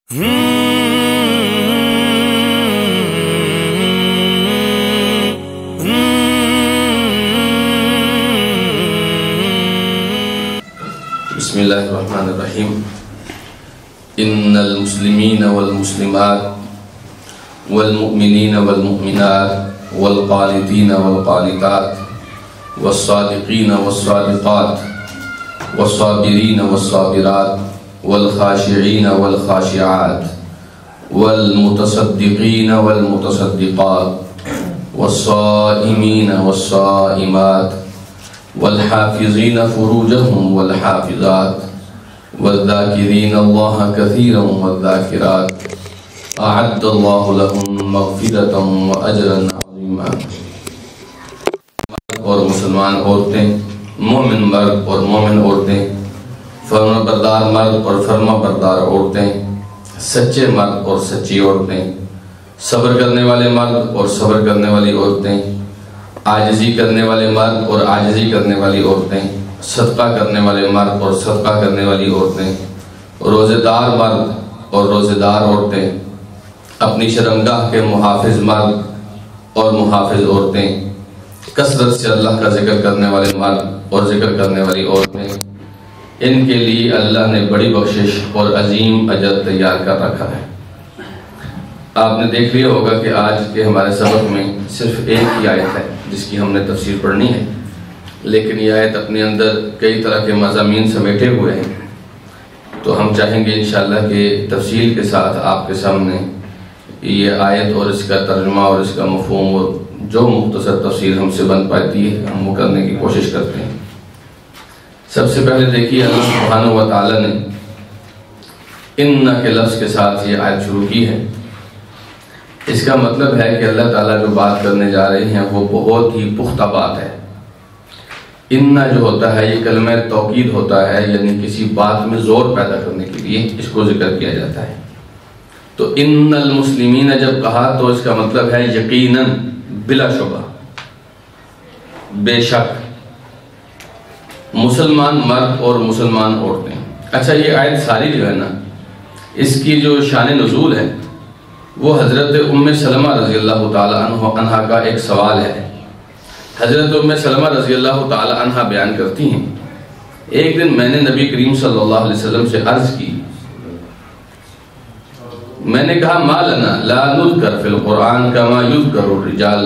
بسم اللہ الرحمن الرحیم۔ ان المسلمین والمسلمات والمؤمنین والمؤمنات والقانتین والقانتات والصادقین والصادقات والصابرین والصابرات والخاشعین والخاشعات والمتصدقین والمتصدقات والصائمین والصائمات والحافظین فروجهم والحافظات والذاکرین اللہ کثیرا والذاکرات اعد اللہ لهم مغفرتا واجرا عظیما۔ اور مسلمان عورتیں، مومن مرد اور مومن عورتیں، فرما بردار مرد اور فرما بردار عورتیں، سچے مرد اور سچی عورتیں، صبر کرنے والے مرد اور صبر کرنے والی عورتیں، عاجزی کرنے والے مرد اور عاجزی کرنے والی عورتیں، صدقہ کرنے والے مرد اور صدقہ کرنے والی عورتیں، روزے دار مرد اور روزے دار عورتیں، اپنی شرمگاہ کے محافظ مرد اور محافظ عورتیں، کثرت سے اللہ کا ذکر کرنے والے مرد اور ذکر کرنے والی عورتیں، ان کے لیے اللہ نے بڑی بخشش اور عظیم اجر تیار کر رکھا ہے۔ آپ نے دیکھ لیا ہوگا کہ آج کے ہمارے سبق میں صرف ایک ہی آیت ہے جس کی ہم نے تفسیر پڑھنی ہے، لیکن یہ آیت اپنے اندر کئی طرح کے مضامین سمیٹے ہوئے ہیں، تو ہم چاہیں گے انشاءاللہ کہ تفصیل کے ساتھ آپ کے سامنے یہ آیت اور اس کا ترجمہ اور اس کا مفہوم اور جو مختصر تفسیر ہم سے بن پاتی ہے ہم وہ کرنے کی کوشش کرتے ہیں۔ سب سے پہلے دیکھیے اللہ سبحانہ و تعالی نے ان کے لفظ کے ساتھ یہ آیت شروع کی ہے۔ اس کا مطلب ہے کہ اللہ تعالیٰ جو بات کرنے جا رہے ہیں وہ بہت ہی پختہ بات ہے۔ ان جو ہوتا ہے یہ کلمہ توکید ہوتا ہے، یعنی کسی بات میں زور پیدا کرنے کے لیے اس کو ذکر کیا جاتا ہے۔ تو ان المسلمین جب کہا تو اس کا مطلب ہے یقیناً، بلا شبہ، بے شک، مسلمان مرد اور مسلمان عورتیں۔ اچھا، یہ آیت ساری جو ہے نا، اس کی جو شان نزول ہے وہ حضرت ام سلمہ رضی اللہ تعالی عنہ کا ایک سوال ہے۔ حضرت ام سلمہ رضی اللہ تعالی عنہ بیان کرتی ہیں، ایک دن میں نے نبی کریم صلی اللہ علیہ وسلم سے عرض کی، میں نے کہا ما لنا لا نذکر فی القرآن کما یذکر الرجال،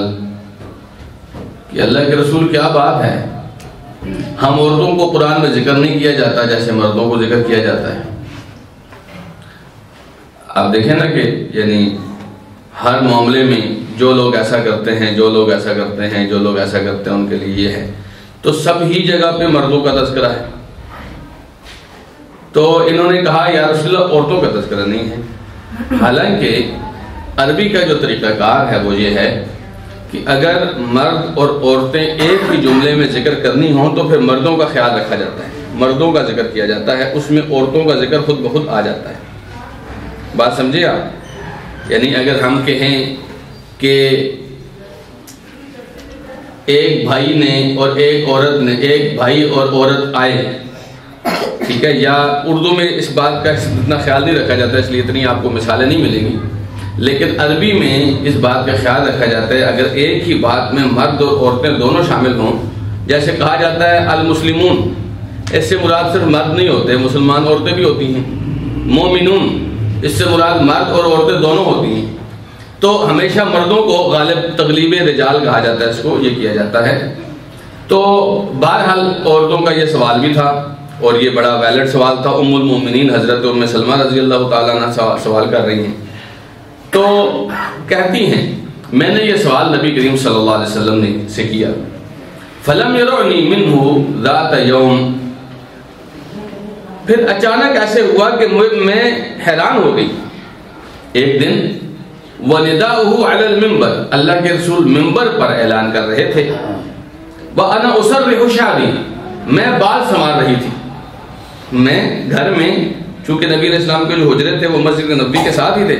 کہ اللہ کے رسول کیا بات ہے، ہم عورتوں کو قرآن میں ذکر نہیں کیا جاتا جیسے مردوں کو ذکر کیا جاتا ہے۔ آپ دیکھیں نا کہ یعنی ہر معاملے میں جو لوگ ایسا کرتے ہیں، جو لوگ ایسا کرتے ہیں، جو لوگ ایسا کرتے ہیں، ان کے لیے یہ ہے، تو سب ہی جگہ پہ مردوں کا تذکرہ ہے۔ تو انہوں نے کہا یا رسول اللہ عورتوں کا تذکرہ نہیں ہے، حالانکہ عربی کا جو طریقہ کار ہے وہ یہ ہے کہ اگر مرد اور عورتیں ایک ہی جملے میں ذکر کرنی ہوں تو پھر مردوں کا خیال رکھا جاتا ہے، مردوں کا ذکر کیا جاتا ہے، اس میں عورتوں کا ذکر خود بخود آ جاتا ہے۔ بات سمجھے آپ؟ یعنی اگر ہم کہیں کہ ایک بھائی نے اور ایک عورت نے، ایک بھائی اور عورت آئے، ٹھیک ہے، یا اردو میں اس بات کا اتنا خیال نہیں رکھا جاتا، اس لیے اتنی آپ کو مثالیں نہیں ملیں گی، لیکن عربی میں اس بات کا خیال رکھا جاتا ہے اگر ایک ہی بات میں مرد اور عورتیں دونوں شامل ہوں، جیسے کہا جاتا ہے المسلمون، اس سے مراد صرف مرد نہیں ہوتے، مسلمان عورتیں بھی ہوتی ہیں، مومنون، اس سے مراد مرد اور عورتیں دونوں ہوتی ہیں، تو ہمیشہ مردوں کو غالب تغلیب رجال کہا جاتا ہے، اس کو یہ کیا جاتا ہے۔ تو بہرحال عورتوں کا یہ سوال بھی تھا اور یہ بڑا ویلڈ سوال تھا، ام المومنین حضرت ام سلمہ رضی اللہ تعالیٰ عنہ سوال کر رہی ہیں، تو کہتی ہیں میں نے یہ سوال نبی کریم صلی اللہ علیہ وسلم نے سے کیا، فلم یرونی منہ ذات یوم، پھر اچانک ایسے ہوا کہ میں حیران ہو گئی ایک دن، وَنِدَاؤُهُ عَلَى الْمِنْبَرِ، اللہ کے رسول منبر پر اعلان کر رہے تھے، وَأَنَا أُسَرِّحُ شَعْرِي، میں بال سنوار رہی تھی، میں گھر میں، چونکہ نبی علیہ السلام کے جو حجرے تھے وہ مسجد نبوی کے ساتھ ہی تھے،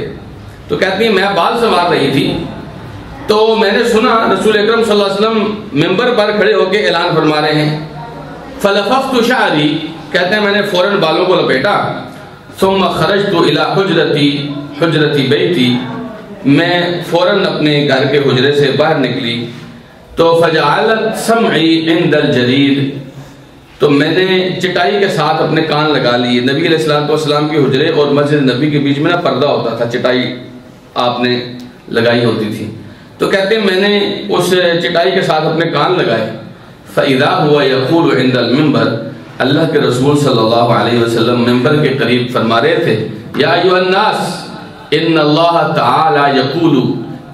تو کہتی ہیں میں بال سنوار رہی تھی تو میں نے سنا رسول اکرم صلی اللہ علیہ وسلم منبر پر کھڑے ہو کے اعلان فرما رہے ہیں، فَلَفَفْتُ شَعْرِي، کہتے ہیں میں نے فوراً بالوں کو لپیٹا، ثم خرجت الى حجرتی بیتی، میں فوراً اپنے گھر کے حجرے سے باہر نکلی تو فجعلت سمعی عند الجرید، تو میں نے چٹائی کے ساتھ اپنے کان لگا لیے. نبی علیہ الصلوۃ والسلام کے حجرے اور مسجد نبی کے بیچ میں نا پردہ ہوتا تھا، چٹائی آپ نے لگائی ہوتی تھی. تو کہتے ہیں میں نے اس چٹائی کے ساتھ اپنے کان لگائے. فَإِذَا هُوَ يَقُولُ عِنْدَ الْمِنْبَرِ، اللہ کے رسول صلی اللہ علیہ وسلم ممبر کے قریب فرما رہے تھے، یا ایھا الناس ان اللہ تعالی یقول،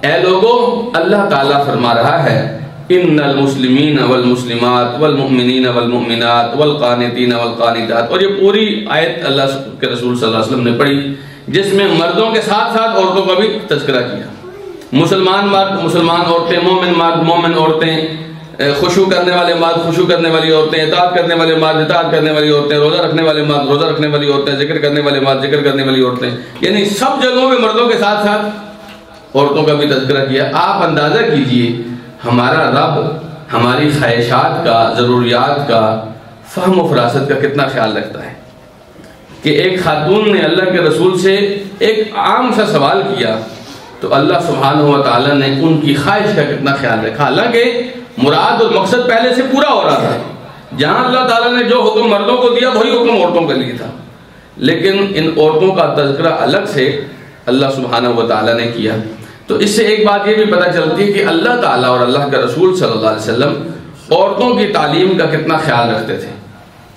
اے لوگوں اللہ تعالیٰ فرما رہا ہے، ان المسلمین والمسلمات والمؤمنین والمؤمنات والقانتین والقانتات. اور یہ پوری آیت اللہ کے رسول صلی اللہ علیہ وسلم نے پڑھی جس میں مردوں کے ساتھ ساتھ عورتوں کا بھی تذکرہ کیا. مسلمان مرد مسلمان عورتیں، مومن مرد مومن عورتیں، خشوع کرنے والے مرد خشوع کرنے والی عورتیں، اطاعت کرنے والے مرد اطاعت کرنے والی عورتیں، روزہ رکھنے والے مرد روزہ رکھنے والی عورتیں، ذکر کرنے والے مرد ذکر کرنے والی عورتیں. یعنی سب جگہوں پہ مردوں کے ساتھ ساتھ عورتوں کا بھی تذکرہ کیا. آپ اندازہ کیجئے ہمارا رب ہماری خواہشات کا، ضروریات کا، فہم و فراست کا کتنا خیال رکھتا ہے کہ ایک خاتون نے اللہ کے رسول سے ایک عام سا سوال کیا تو اللہ سبحانہ و تعالیٰ نے ان کی خواہش کا کتنا خیال رکھا. حالانکہ مراد اور مقصد پہلے سے پورا ہو رہا تھا، جہاں اللہ تعالیٰ نے جو حکم مردوں کو دیا وہی حکم عورتوں کے لیے تھا، لیکن ان عورتوں کا تذکرہ الگ سے اللہ سبحانہ و تعالیٰ نے کیا. تو اس سے ایک بات یہ بھی پتہ چلتی ہے کہ اللہ تعالیٰ اور اللہ کے رسول صلی اللہ علیہ وسلم عورتوں کی تعلیم کا کتنا خیال رکھتے تھے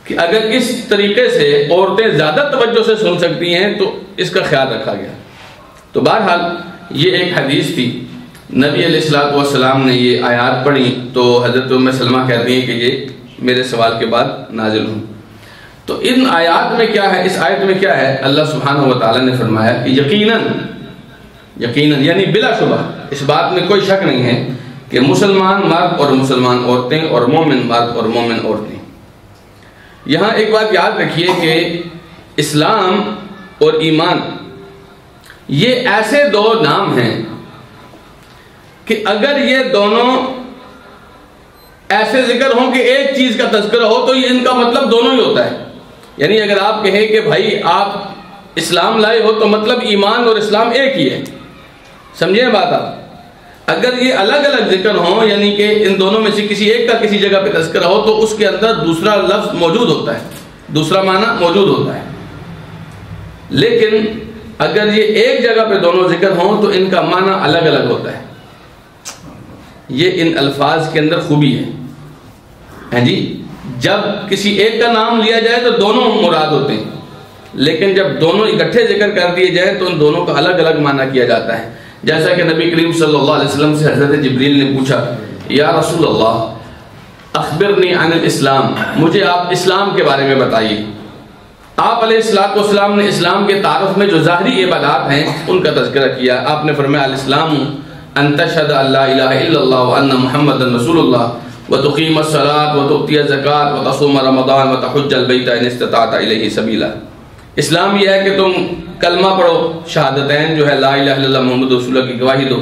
کہ اگر اس طریقے سے عورتیں زیادہ توجہ سے سن سکتی ہیں تو اس کا خیال رکھا گیا. تو بہرحال یہ ایک حدیث تھی، نبی علیہ الصلوۃ والسلام نے یہ آیات پڑھی تو حضرت ام سلمہ کہتی ہیں کہ یہ میرے سوال کے بعد نازل ہوں. تو ان آیات میں کیا ہے، اس آیت میں کیا ہے، اللہ سبحانہ و تعالیٰ نے فرمایا کہ یقیناً یعنی بلا شبہ اس بات میں کوئی شک نہیں ہے کہ مسلمان مرد اور مسلمان عورتیں اور مومن مرد اور مومن عورتیں. یہاں ایک بات یاد رکھیے کہ اسلام اور ایمان یہ ایسے دو نام ہیں کہ اگر یہ دونوں ایسے ذکر ہوں کہ ایک چیز کا تذکرہ ہو تو یہ ان کا مطلب دونوں ہی ہوتا ہے. یعنی اگر آپ کہیں کہ بھائی آپ اسلام لائے ہو تو مطلب ایمان اور اسلام ایک ہی ہے. سمجھیں بات آپ؟ اگر یہ الگ الگ ذکر ہوں یعنی کہ ان دونوں میں سے کسی ایک کا کسی جگہ پہ تذکرہ ہو تو اس کے اندر دوسرا لفظ موجود ہوتا ہے، دوسرا معنی موجود ہوتا ہے. لیکن اگر یہ ایک جگہ پہ دونوں ذکر ہوں تو ان کا معنی الگ الگ ہوتا ہے. یہ ان الفاظ کے اندر خوبی ہے جی. جب کسی ایک کا نام لیا جائے تو دونوں مراد ہوتے ہیں، لیکن جب دونوں اکٹھے ذکر کر دیے جائیں تو ان دونوں کا الگ الگ معنی کیا جاتا ہے. جیسا کہ نبی کریم صلی اللہ علیہ وسلم سے حضرت جبریل نے پوچھا، یا رسول اللہ اخبرنی عن الاسلام، مجھے آپ اسلام کے بارے میں بتائیے. آپ علیہ الصلوۃ والسلام نے اسلام کے تعارف میں جو ظاہری عبادات ہیں ان کا تذکرہ کیا. آپ نے فرمایا الاسلام ان تشهد ان لا الہ الا اللہ وان محمد رسول اللہ وتقیم الصلاۃ وتؤتی الزکاۃ وتصوم رمضان وتحج البیت ان استطعت الیہ سبیلا. اسلام یہ ہے کہ تم کلمہ پڑھو، شہادتین جو ہے لا الہ الا اللہ محمد رسول اللہ کی گواہی دو،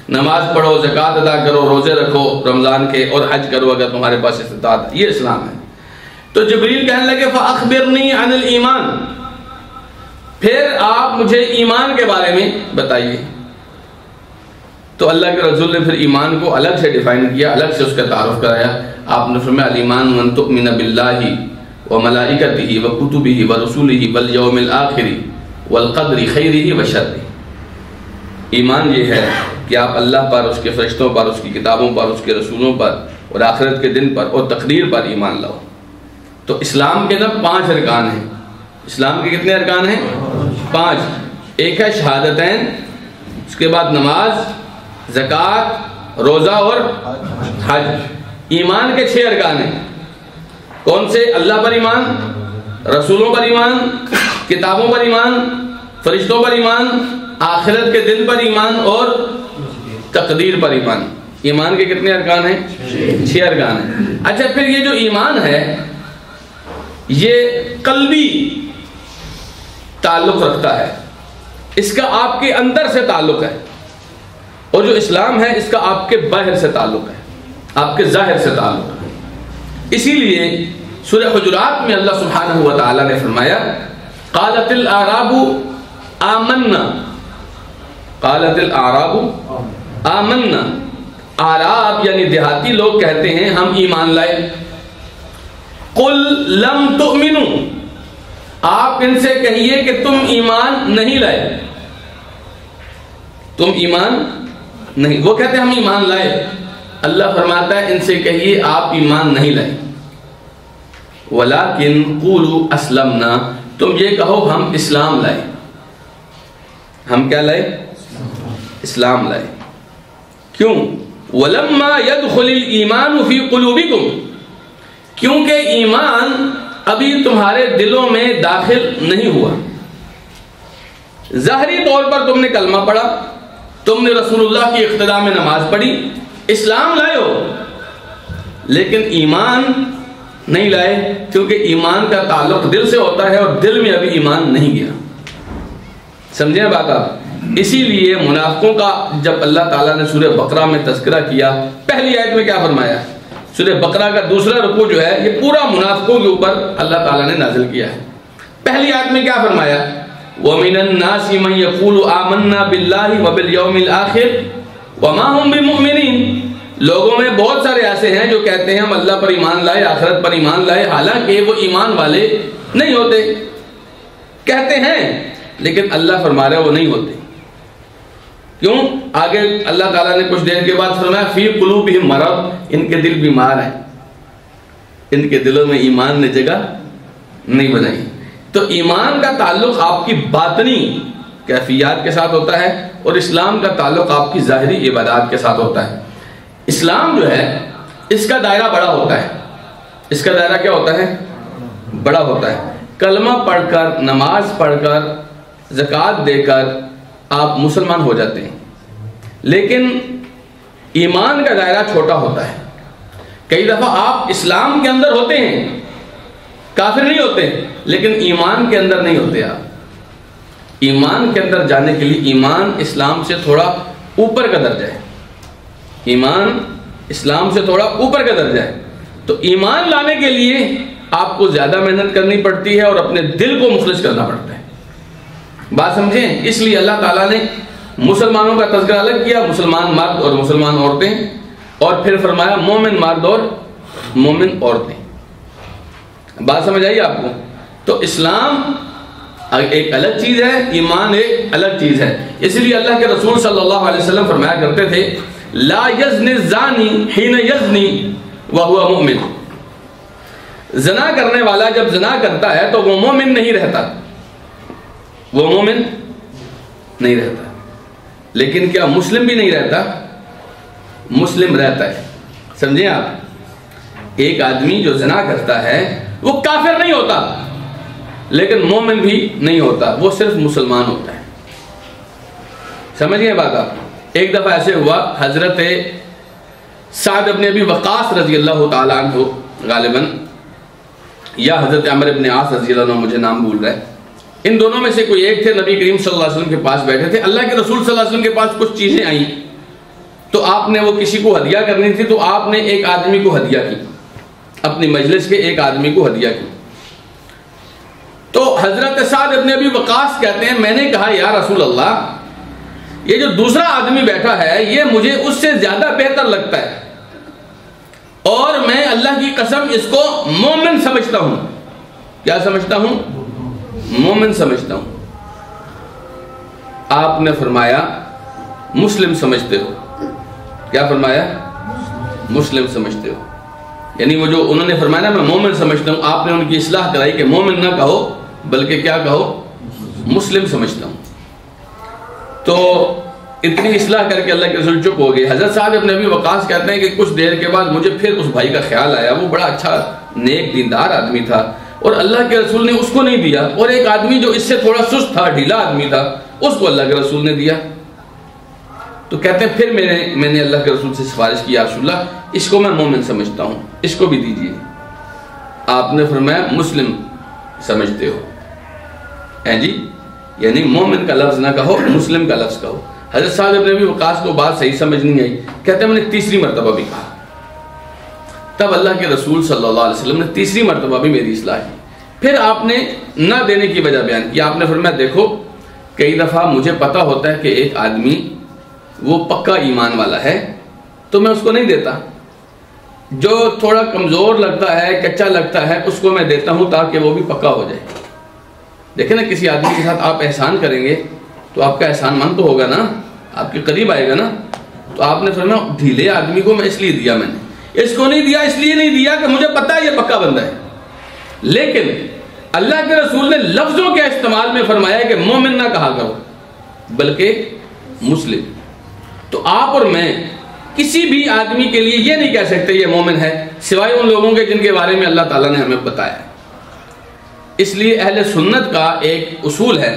نماز پڑھو، زکوٰۃ ادا کرو، روزے رکھو رمضان کے، اور حج کرو اگر تمہارے پاس استطاعت. یہ اسلام ہے. تو جبریل کہنے لگے فاخبرنی عن الایمان، پھر آپ مجھے ایمان کے بارے میں بتائیے. تو اللہ کے رسول نے پھر ایمان کو الگ سے ڈیفائن کیا، الگ سے اس کا تعارف کرایا. آپ نے فرمایا الایمان من تؤمن باللہ وملائکتہ وکتبہ ورسلہ والیوم الآخر والقدر خیرہ وشرہ. ایمان یہ ہے کہ آپ اللہ پر، اس کے فرشتوں پر، اس کی کتابوں پر، اس کے رسولوں پر اور آخرت کے دن پر اور تقدیر پر ایمان لاؤ. تو اسلام کے اندر 5 ارکان ہیں. اسلام کے کتنے ارکان ہیں؟ 5. ایک ہے شہادتین، اس کے بعد نماز، زکوٰۃ، روزہ اور حج. ایمان کے 6 ارکان ہیں. کون سے؟ اللہ پر ایمان، رسولوں پر ایمان، کتابوں پر ایمان، فرشتوں پر ایمان، آخرت کے دن پر ایمان اور تقدیر پر ایمان. ایمان کے کتنے ارکان ہیں؟ 6 ارکان ہیں. اچھا، پھر یہ جو ایمان ہے یہ قلبی تعلق رکھتا ہے، اس کا آپ کے اندر سے تعلق ہے، اور جو اسلام ہے اس کا آپ کے باہر سے تعلق ہے، آپ کے ظاہر سے تعلق ہے. اسی لیے سورہ حجرات میں اللہ سبحانہ و تعالیٰ نے فرمایا قالت الاعراب آمنا، قالت الاعراب آمنا، اعراب یعنی دیہاتی لوگ کہتے ہیں ہم ایمان لائے. قل لم تؤمنوا، آپ ان سے کہیے کہ تم ایمان نہیں لائے، تم ایمان نہیں. وہ کہتے ہیں ہم ایمان لائے. اللہ فرماتا ہے ان سے کہیے آپ ایمان نہیں لائے. وَلَكِنْ قُولُوا أَسْلَمْنَا، تم یہ کہو ہم اسلام لائے. ہم کیا لائے؟ اسلام لائے. کیوں؟ وَلَمَّا يَدْخُلِ الْإِيمَانُ فِي قُلُوبِكُمْ، کیونکہ ایمان ابھی تمہارے دلوں میں داخل نہیں ہوا. ظاہری طور پر تم نے کلمہ پڑھا، تم نے رسول اللہ کی اقتداء میں نماز پڑھی، اسلام لائے ہو، لیکن ایمان نہیں لائے، کیونکہ ایمان کا تعلق دل سے ہوتا ہے اور دل میں ابھی ایمان نہیں گیا. سمجھیں بات آپ؟ اسی لیے منافقوں کا جب اللہ تعالیٰ نے سورہ بقرہ میں تذکرہ کیا، پہلی آیت میں کیا فرمایا؟ سورہ بقرہ کا دوسرا رکوع جو ہے یہ پورا منافقوں کے اوپر اللہ تعالیٰ نے نازل کیا ہے. پہلی آیت میں کیا فرمایا؟ وَمِنَ النَّاسِ مَن يَقُولُ آمَنَّا بِاللَّهِ وَبِالْيَوْمِ الْآخِرِ وَمَا هُمْ بِمُؤْمِنِينَ، لوگوں میں بہت سارے ایسے ہیں جو کہتے ہیں ہم اللہ پر ایمان لائے، آخرت پر ایمان لائے، حالانکہ وہ ایمان والے نہیں ہوتے. کہتے ہیں لیکن اللہ فرما رہا ہے وہ نہیں ہوتے. کیوں؟ آگے اللہ تعالیٰ نے کچھ دیر کے بعد فرمایا فی قلوبہم مرض، ان کے دل بیمار ہیں، ان کے دلوں میں ایمان نے جگہ نہیں بنائی. تو ایمان کا تعلق آپ کی باطنی کیفیات کے ساتھ ہوتا ہے اور اسلام کا تعلق آپ کی ظاہری عبادات کے ساتھ ہوتا ہے. اسلام جو ہے اس کا دائرہ بڑا ہوتا ہے. اس کا دائرہ کیا ہوتا ہے؟ بڑا ہوتا ہے. کلمہ پڑھ کر، نماز پڑھ کر، زکوٰۃ دے کر آپ مسلمان ہو جاتے ہیں، لیکن ایمان کا دائرہ چھوٹا ہوتا ہے. کئی دفعہ آپ اسلام کے اندر ہوتے ہیں، کافر نہیں ہوتے، لیکن ایمان کے اندر نہیں ہوتے. آپ ایمان کے اندر جانے کے لیے ایمان اسلام سے تھوڑا اوپر کا درجہ ہے. ایمان اسلام سے تھوڑا اوپر کا درجہ ہے. تو ایمان لانے کے لیے آپ کو زیادہ محنت کرنی پڑتی ہے اور اپنے دل کو مخلص کرنا پڑتا ہے. بات سمجھیں؟ اس لیے اللہ تعالیٰ نے مسلمانوں کا تذکرہ الگ کیا، مسلمان مرد اور مسلمان عورتیں، اور پھر فرمایا مومن مرد اور مومن عورتیں. بات سمجھ آئی آپ کو؟ تو اسلام ایک الگ چیز ہے، ایمان ایک الگ چیز ہے. اس لیے اللہ کے رسول صلی اللہ علیہ وسلم فرمایا کرتے تھے لا یزنی الزانی حین یزنی وہو مؤمن، زنا کرنے والا جب زنا کرتا ہے تو وہ مومن نہیں رہتا، وہ مومن نہیں رہتا. لیکن کیا مسلم بھی نہیں رہتا؟ مسلم رہتا ہے. سمجھیں آپ؟ ایک آدمی جو زنا کرتا ہے وہ کافر نہیں ہوتا، لیکن مومن بھی نہیں ہوتا، وہ صرف مسلمان ہوتا ہے. سمجھ گئے بات آپ؟ ایک دفعہ ایسے ہوا، حضرت سعد بن ابی وقاص رضی اللہ تعالیٰ عنہ غالباً، یا حضرت عمر بن عاص رضی اللہ عنہ، مجھے نام بھول رہا ہے، ان دونوں میں سے کوئی ایک تھے. نبی کریم صلی اللہ علیہ وسلم کے پاس بیٹھے تھے. اللہ کے رسول صلی اللہ علیہ وسلم کے پاس کچھ چیزیں آئیں تو آپ نے وہ کسی کو ہدیہ کرنی تھی، تو آپ نے ایک آدمی کو ہدیہ کی، اپنی مجلس کے ایک آدمی کو ہدیہ کی. تو حضرت سعد بن ابی وقاص کہتے ہیں میں نے کہا یا رسول اللہ، یہ جو دوسرا آدمی بیٹھا ہے یہ مجھے اس سے زیادہ بہتر لگتا ہے، اور میں اللہ کی قسم اس کو مومن سمجھتا ہوں. کیا سمجھتا ہوں؟ مومن سمجھتا ہوں. آپ نے فرمایا مسلم سمجھتے ہو. کیا فرمایا؟ مسلم سمجھتے ہو. یعنی وہ جو انہوں نے فرمایا میں مومن سمجھتا ہوں، آپ نے ان کی اصلاح کرائی کہ مومن نہ کہو بلکہ کیا کہو؟ مسلم سمجھتا ہوں. تو اتنی اصلاح کر کے اللہ کے رسول چپ ہو گئے. حضرت سعد بن ابی وقاص کہتے ہیں کہ کچھ دیر کے بعد مجھے پھر اس بھائی کا خیال آیا، وہ بڑا اچھا نیک دیندار آدمی تھا اور اللہ کے رسول نے اس کو نہیں دیا، اور ایک آدمی جو اس سے تھوڑا سست تھا، ڈھیلا آدمی تھا، اس کو اللہ کے رسول نے دیا. تو کہتے ہیں پھر میں نے اللہ کے رسول سے سفارش کی یا رسول اللہ اس کو میں مومن سمجھتا ہوں، اس کو بھی دیجیے. آپ نے فرمایا مسلم سمجھتے ہو. جی یعنی مومن کا لفظ نہ کہو، مسلم کا لفظ کہو. حضرت سعد بن ابی وقاص کو بات صحیح سمجھ نہیں آئی. کہتے ہیں میں نے تیسری مرتبہ بھی کہا. تب اللہ کے رسول صلی اللہ علیہ وسلم نے تیسری مرتبہ بھی میری اصلاح کی. پھر آپ نے نہ دینے کی وجہ بیان کی. آپ نے فرمایا دیکھو کئی دفعہ مجھے پتا ہوتا ہے کہ ایک آدمی وہ پکا ایمان والا ہے تو میں اس کو نہیں دیتا. جو تھوڑا کمزور لگتا ہے کچا لگتا ہے اس کو میں دیتا ہوں تاکہ وہ بھی پکا ہو جائے. دیکھیں نا کسی آدمی کے ساتھ آپ احسان کریں گے تو آپ کا احسان مند تو ہوگا نا, آپ کے قریب آئے گا نا. تو آپ نے فرمایا ڈھیلے آدمی کو میں اس لیے دیا, میں نے اس کو نہیں دیا اس لیے نہیں دیا کہ مجھے پتا ہے یہ پکا بندہ ہے. لیکن اللہ کے رسول نے لفظوں کے استعمال میں فرمایا کہ مومن نہ کہا کرو بلکہ مسلم. تو آپ اور میں کسی بھی آدمی کے لیے یہ نہیں کہہ سکتے یہ مومن ہے سوائے ان لوگوں کے جن کے بارے میں اللہ تعالیٰ نے ہمیں بتایا. اس لیے اہل سنت کا ایک اصول ہے,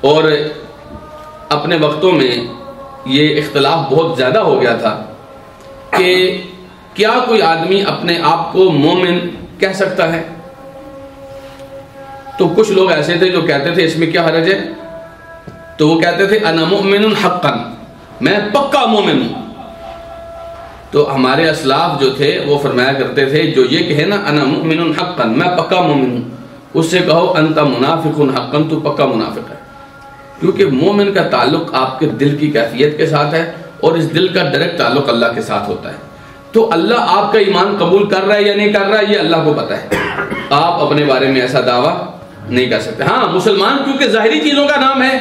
اور اپنے وقتوں میں یہ اختلاف بہت زیادہ ہو گیا تھا کہ کیا کوئی آدمی اپنے آپ کو مومن کہہ سکتا ہے. تو کچھ لوگ ایسے تھے جو کہتے تھے اس میں کیا حرج ہے, تو وہ کہتے تھے انا مؤمن حقا, میں پکا مومن ہوں. تو ہمارے اسلاف جو تھے وہ فرمایا کرتے تھے جو یہ کہے نا انا مؤمن حقا, میں پکا مومن ہوں, اس سے کہو انت منافق حقا, تو پکا منافق ہے. کیونکہ مومن کا تعلق آپ کے دل کی کیفیت کے ساتھ ہے اور اس دل کا ڈائریکٹ تعلق اللہ کے ساتھ ہوتا ہے. تو اللہ آپ کا ایمان قبول کر رہا ہے یا نہیں کر رہا ہے یہ اللہ کو پتا ہے, آپ اپنے بارے میں ایسا دعویٰ نہیں کر سکتے. ہاں مسلمان کیونکہ ظاہری چیزوں کا نام ہے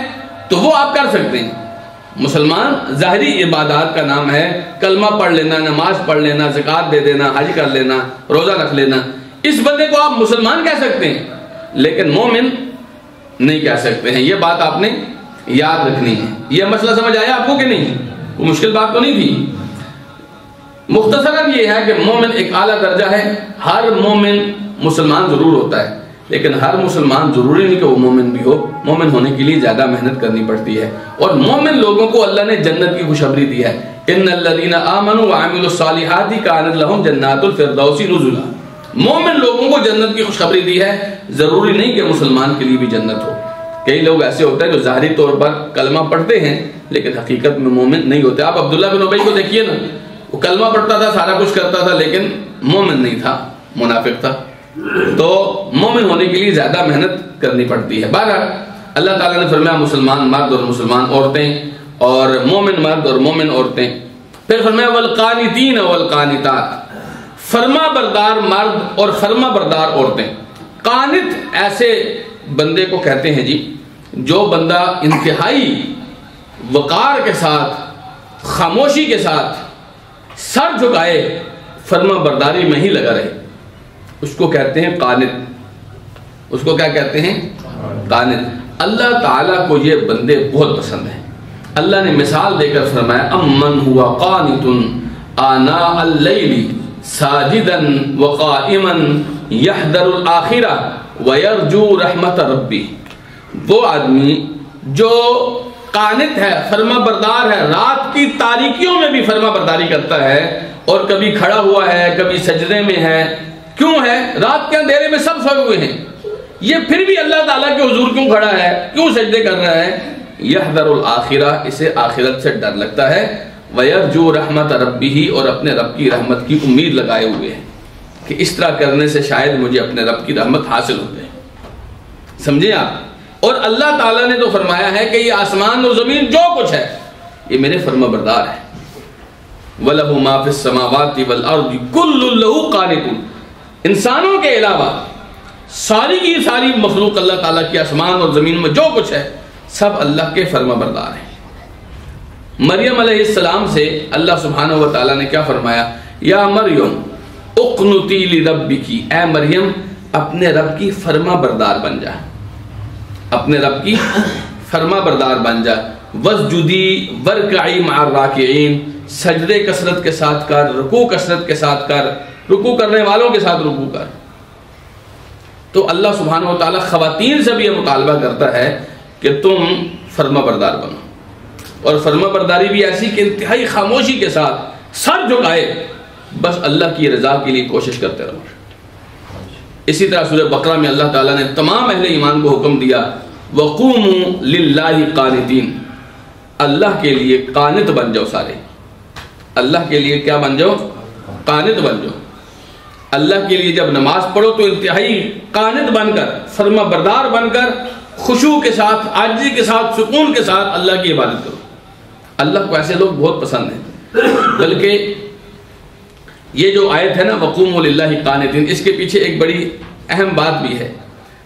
تو وہ آپ کر سکتے ہیں. مسلمان ظاہری عبادات کا نام ہے, کلمہ پڑھ لینا, نماز پڑھ لینا, زکوٰۃ دے دینا, حج کر لینا, روزہ رکھ لینا, اس بندے کو آپ مسلمان کہہ سکتے ہیں لیکن مومن نہیں کہہ سکتے ہیں. یہ بات آپ نے یاد رکھنی ہے. یہ مسئلہ سمجھ آیا آپ کو کہ نہیں؟ وہ مشکل بات تو نہیں تھی. مختصراً یہ ہے کہ مومن ایک اعلیٰ درجہ ہے. ہر مومن مسلمان ضرور ہوتا ہے لیکن ہر مسلمان ضروری نہیں کہ وہ مومن بھی ہو. مومن ہونے کے لیے زیادہ محنت کرنی پڑتی ہے, اور مومن لوگوں کو اللہ نے جنت کی خوشخبری دی ہے. ان الذین آمنوا وعملوا الصالحات کانت لهم جنات الفردوس نزلا. مومن لوگوں کو جنت کی خوشخبری دی ہے, ضروری نہیں کہ مسلمان کے لیے بھی جنت ہو. کئی لوگ ایسے ہوتے ہیں جو ظاہری طور پر کلمہ پڑھتے ہیں لیکن حقیقت میں مومن نہیں ہوتے. آپ عبداللہ بن ابی کو دیکھیے نا, وہ کلمہ پڑھتا تھا, سارا کچھ کرتا تھا لیکن مومن نہیں تھا, منافق تھا. تو مومن ہونے کے لیے زیادہ محنت کرنی پڑتی ہے. بہرحال اللہ تعالیٰ نے فرمایا مسلمان مرد اور مسلمان عورتیں, اور مومن مرد اور مومن عورتیں. پھر فرمایا والقانتین والقانتات, فرما بردار مرد اور فرما بردار عورتیں. قانت ایسے بندے کو کہتے ہیں جی جو بندہ انتہائی وقار کے ساتھ, خاموشی کے ساتھ سر جھکائے, فرما برداری میں ہی لگا رہے, اس کو کہتے ہیں قانت. اس کو کیا کہتے ہیں؟ قانت. اللہ تعالیٰ کو یہ بندے بہت پسند ہیں. اللہ نے مثال دے کر فرمایا امن ہوا قانت آناء اللیل ساجدا وقائما یحذر الآخرہ ویرجو رحمت ربی. وہ آدمی جو قانت ہے, فرما بردار ہے, رات کی تاریکیوں میں بھی فرما برداری کرتا ہے, اور کبھی کھڑا ہوا ہے کبھی سجدے میں ہے. کیوں ہے؟ رات کے اندھیرے میں سب سوئے ہوئے ہیں, یہ پھر بھی اللہ تعالیٰ کے حضور کیوں کھڑا ہے, کیوں سجدے کر رہا ہے؟ یحذر الآخرہ, اسے آخرت سے ڈر لگتا ہے. ویرجو رحمت ربی, اور اپنے رب کی رحمت کی امید لگائے ہوئے ہیں کہ اس طرح کرنے سے شاید مجھے اپنے رب کی رحمت حاصل ہو جائے. سمجھے آپ؟ اور اللہ تعالیٰ نے تو فرمایا ہے کہ یہ آسمان اور زمین جو کچھ ہے یہ میرے فرما بردار ہے. وَلَهُ مَا فِي السَّمَاوَاتِ وَالْأَرْضِ كُلٌّ لَهُ قَانِتٌ. انسانوں کے علاوہ ساری کی ساری مخلوق اللہ تعالیٰ کی آسمان اور زمین میں جو کچھ ہے سب اللہ کے فرما بردار ہیں. مریم علیہ السلام سے اللہ سبحانہ و تعالیٰ نے کیا فرمایا؟ یا مریم اقنتی لربکی, اے مریم اپنے رب کی فرما بردار بن جا, اپنے رب کی فرما بردار بن جا. واسجدی ورکعی مع الراکعین, سجدے کثرت کے ساتھ کر, رکوع کثرت کے ساتھ کر, رکوع کرنے والوں کے ساتھ رکوع کر. تو اللہ سبحانہ و تعالیٰ خواتین سے بھی یہ مطالبہ کرتا ہے کہ تم فرما بردار بنو, اور فرما برداری بھی ایسی کہ انتہائی خاموشی کے ساتھ سر جھکائے, بس اللہ کی رضا کے لیے کوشش کرتے رہو. اسی طرح سورہ بقرہ میں اللہ تعالیٰ نے تمام اہل ایمان کو حکم دیا وَقُومُوا لِلَّهِ قَانِتِينَ, اللہ کے لیے قانت بن جاؤ. سارے اللہ کے لیے کیا بن جاؤ؟ قانت بن جاؤ. اللہ کے لیے جب نماز پڑھو تو انتہائی قانت بن کر، فرما بردار بن کر، خشوع کے ساتھ، عاجزی کے ساتھ، سکون کے ساتھ اللہ کی عبادت کرو۔ اللہ کو ایسے لوگ بہت پسند ہیں۔ بلکہ یہ جو آیت ہے نا وَقُومُوا لِلَّهِ قَانِتِينَ، اس کے پیچھے ایک بڑی اہم بات بھی ہے۔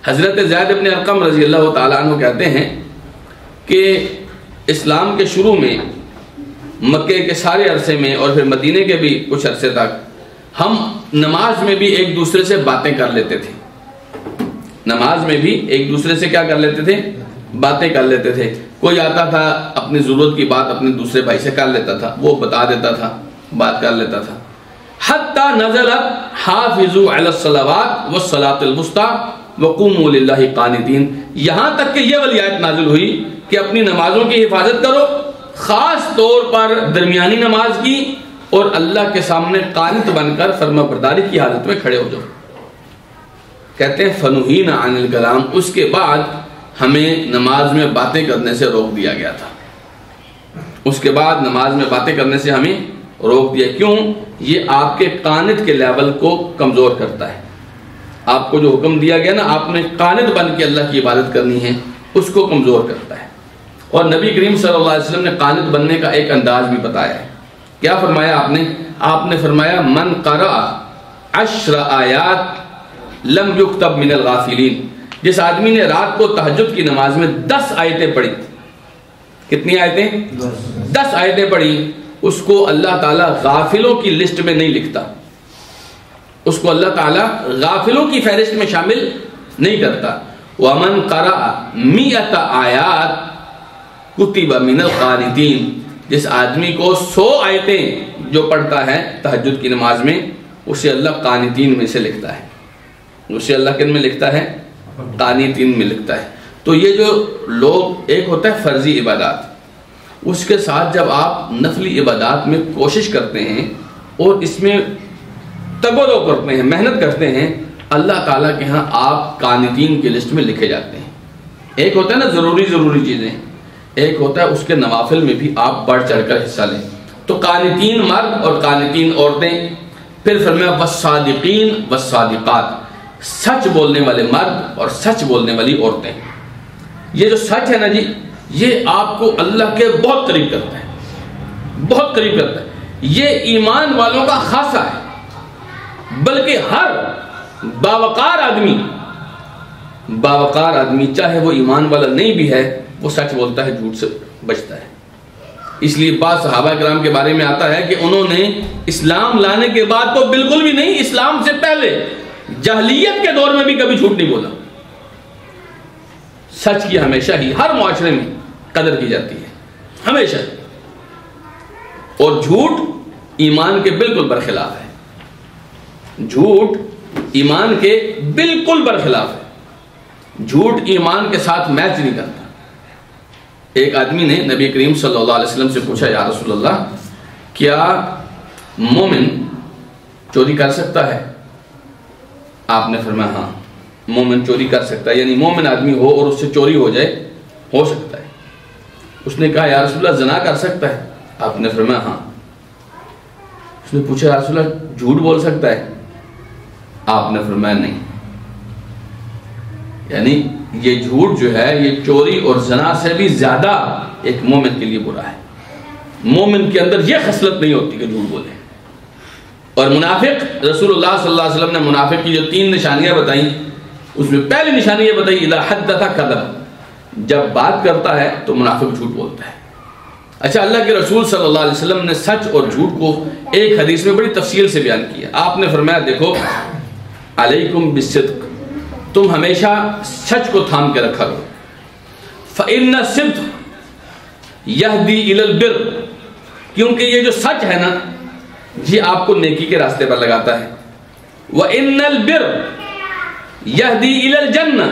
حضرت زید بن ارقم رضی اللہ تعالیٰ عنہ کہتے ہیں کہ اسلام کے شروع میں مکے کے سارے عرصے میں اور پھر مدینے کے بھی کچھ عرصے تک ہم نماز میں بھی ایک دوسرے سے باتیں کر لیتے تھے۔ نماز میں بھی ایک دوسرے سے کیا کر لیتے تھے؟ باتیں کر لیتے تھے۔ کوئی آتا تھا اپنی ضرورت کی بات اپنے دوسرے بھائی سے کر لیتا تھا، وہ بتا دیتا تھا، بات کر لیتا تھا۔ حتی نزلت حافظوا علی الصلوات والصلاۃ الوسطی وقوموا للہ قانتین، یہاں تک کہ یہ والی آیت نازل ہوئی کہ اپنی نمازوں کی حفاظت کرو، خاص طور پر درمیانی نماز کی، اور اللہ کے سامنے قانت بن کر فرما برداری کی حالت میں کھڑے ہو جاؤ۔ کہتے ہیں فنہینا عن الکلام، اس کے بعد ہمیں نماز میں باتیں کرنے سے روک دیا گیا تھا۔ اس کے بعد نماز میں باتیں کرنے سے ہمیں روک دیا۔ کیوں؟ یہ آپ کے قانت کے لیول کو کمزور کرتا ہے۔ آپ کو جو حکم دیا گیا نا آپ نے قانت بن کے اللہ کی عبادت کرنی ہے، اس کو کمزور کرتا ہے۔ اور نبی کریم صلی اللہ علیہ وسلم نے قانت بننے کا ایک انداز بھی بتایا ہے۔ کیا فرمایا آپ نے فرمایا من قرأ 10 آیات لم یکتب من الغافلین، جس آدمی نے رات کو تہجد کی نماز میں 10 آیتیں پڑھی، کتنی آیتیں؟ 10 آیتیں پڑھی، اس کو اللہ تعالیٰ غافلوں کی لسٹ میں نہیں لکھتا، اس کو اللہ تعالیٰ غافلوں کی فہرست میں شامل نہیں کرتا۔ وَمَنْ قَرَأَ 100 آیات کتب من القانتین، جس آدمی کو 100 آیتیں جو پڑھتا ہے تہجد کی نماز میں، اسے اللہ قانتین میں سے لکھتا ہے۔ اسے اللہ کن میں لکھتا ہے؟ قانتین میں لکھتا ہے۔ تو یہ جو لوگ، ایک ہوتا ہے فرضی عبادات، اس کے ساتھ جب آپ نفلی عبادات میں کوشش کرتے ہیں اور اس میں تگودو کرتے ہیں، محنت کرتے ہیں، اللہ تعالیٰ کے ہاں آپ قانتین کی لسٹ میں لکھے جاتے ہیں۔ ایک ہوتا ہے نا ضروری چیزیں، ایک ہوتا ہے اس کے نوافل میں بھی آپ بڑھ چڑھ کر حصہ لیں۔ تو قانتین مرد اور قانتین عورتیں، پھر فرمایا والصادقین والصادقات، سچ بولنے والے مرد اور سچ بولنے والی عورتیں۔ یہ جو سچ ہے نا جی، یہ آپ کو اللہ کے بہت قریب کرتا ہے، بہت قریب کرتا ہے۔ یہ ایمان والوں کا خاصہ ہے، بلکہ ہر باوقار آدمی چاہے وہ ایمان والا نہیں بھی ہے، وہ سچ بولتا ہے، جھوٹ سے بچتا ہے۔ اس لیے بعض صحابہ کرام کے بارے میں آتا ہے کہ انہوں نے اسلام لانے کے بعد تو بالکل بھی نہیں، اسلام سے پہلے جاہلیت کے دور میں بھی کبھی جھوٹ نہیں بولا۔ سچ کی ہمیشہ ہی ہر معاشرے میں قدر کی جاتی ہے، ہمیشہ، اور جھوٹ ایمان کے بالکل برخلاف ہے۔ جھوٹ ایمان کے بالکل برخلاف ہے، جھوٹ ایمان کے ساتھ میچ نہیں کرتا۔ ایک آدمی نے نبی کریم صلی اللہ علیہ وسلم سے پوچھا یا رسول اللہ، کیا مومن چوری کر سکتا ہے؟ آپ نے فرمایا ہاں، مومن چوری کر سکتا ہے، یعنی مومن آدمی ہو اور اس سے چوری ہو جائے، ہو سکتا ہے۔ اس نے کہا یا رسول اللہ زنا کر سکتا ہے؟ آپ نے فرمایا ہاں۔ اس نے پوچھا یا رسول اللہ جھوٹ بول سکتا ہے؟ آپ نے فرمایا نہیں۔ یعنی یہ جھوٹ جو ہے یہ چوری اور زنا سے بھی زیادہ ایک مومن کے لیے برا ہے۔ مومن کے اندر یہ خصلت نہیں ہوتی کہ جھوٹ بولے۔ اور منافق، رسول اللہ صلی اللہ علیہ وسلم نے منافق کی جو 3 نشانیاں بتائیں، اس میں پہلی نشانی یہ بتائی اذا حدث کذب، جب بات کرتا ہے تو منافق جھوٹ بولتا ہے۔ اچھا، اللہ کے رسول صلی اللہ علیہ وسلم نے سچ اور جھوٹ کو ایک حدیث میں بڑی تفصیل سے بیان کیا۔ آپ نے فرمایا دیکھو علیکم بالصدق، تم ہمیشہ سچ کو تھام کے رکھا کرو، فإن الصدق یہدی الی البر، کیونکہ یہ جو سچ ہے نا یہ آپ کو نیکی کے راستے پر لگاتا ہے۔ وإن البر یہدی الی الجنہ،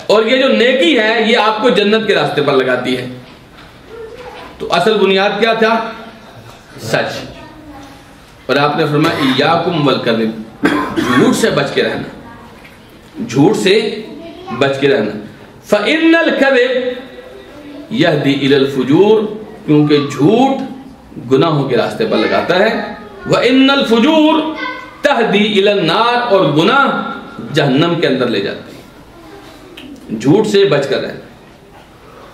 اور یہ جو نیکی ہے یہ آپ کو جنت کے راستے پر لگاتی ہے۔ تو اصل بنیاد کیا تھا؟ سچ۔ اور آپ نے فرمایا ایاکم والکذب، جھوٹ سے بچ کے رہنا، جھوٹ سے بچ کے رہنا۔ فإن الکذب یہدی الی الفجور، کیونکہ جھوٹ گناہوں کے راستے پر لگاتا ہے۔ وإن الفجور تہدی الی النار، اور گناہ جہنم کے اندر لے جاتے ہیں۔ جھوٹ سے بچ کر رہنا۔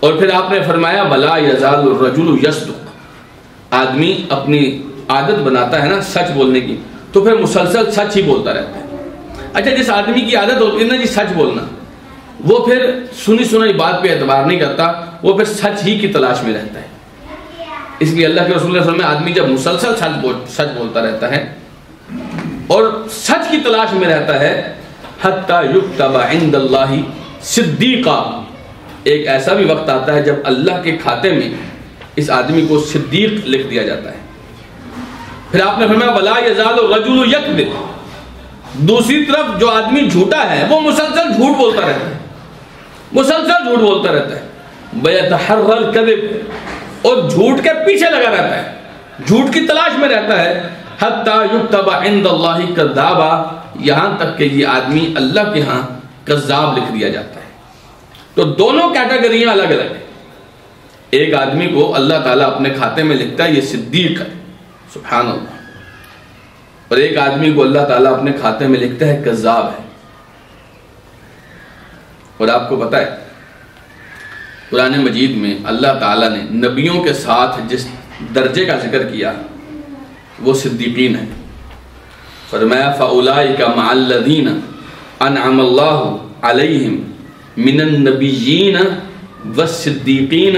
اور پھر آپ نے فرمایا ولا یزال الرجل یصدق، آدمی اپنی عادت بناتا ہے نا سچ بولنے کی، تو پھر مسلسل سچ ہی بولتا رہتا ہے۔ اچھا، جس آدمی کی عادت ہوتی ہے نا جی سچ بولنا، وہ پھر سنی سنائی بات پہ اعتبار نہیں کرتا، وہ پھر سچ ہی کی تلاش میں رہتا ہے۔ اس لیے اللہ کے رسول صلی اللہ علیہ وسلم، آدمی جب مسلسل سچ بولتا رہتا ہے اور سچ کی تلاش میں رہتا ہے، حتی یکتب عند اللہ صدیقا، ایک ایسا بھی وقت آتا ہے جب اللہ کے کھاتے میں اس آدمی کو صدیق لکھ دیا جاتا ہے۔ پھر آپ نے فرمایا ولا یزال الرجل یکذب، دوسری طرف جو آدمی جھوٹا ہے وہ مسلسل جھوٹ بولتا رہتا ہے، مسلسل جھوٹ بولتا رہتا ہے، وَيَتَحَرَّ الْكَذِبَ، اور جھوٹ کے پیچھے لگا رہتا ہے، جھوٹ کی تلاش میں رہتا ہے، حَتَّى يُكْتَبَ عِنْدَ اللَّهِ كَذَّابًا، یہاں تک کہ یہ آدمی اللہ کے ہاں کذاب لکھ دیا جاتا ہے۔ تو دونوں کیٹیگریاں الگ الگ ہیں۔ ایک آدمی کو اللہ تعالیٰ اپنے کھاتے میں لکھتا ہے یہ صدیق ہے، سبحان اللہ، اور ایک آدمی کو اللہ تعالیٰ اپنے کھاتے میں لکھتا ہے کذاب ہے۔ اور آپ کو پتہ ہے قرآن مجید میں اللہ تعالیٰ نے نبیوں کے ساتھ جس درجے کا ذکر کیا وہ صدیقین ہیں۔ فرمایا فَأُولَئِكَ مَعَ الَّذِينَ أَنْعَمَ اللَّهُ عَلَيْهِمْ مِنَ النَّبِيِّينَ وَالصِّدِّيقِينَ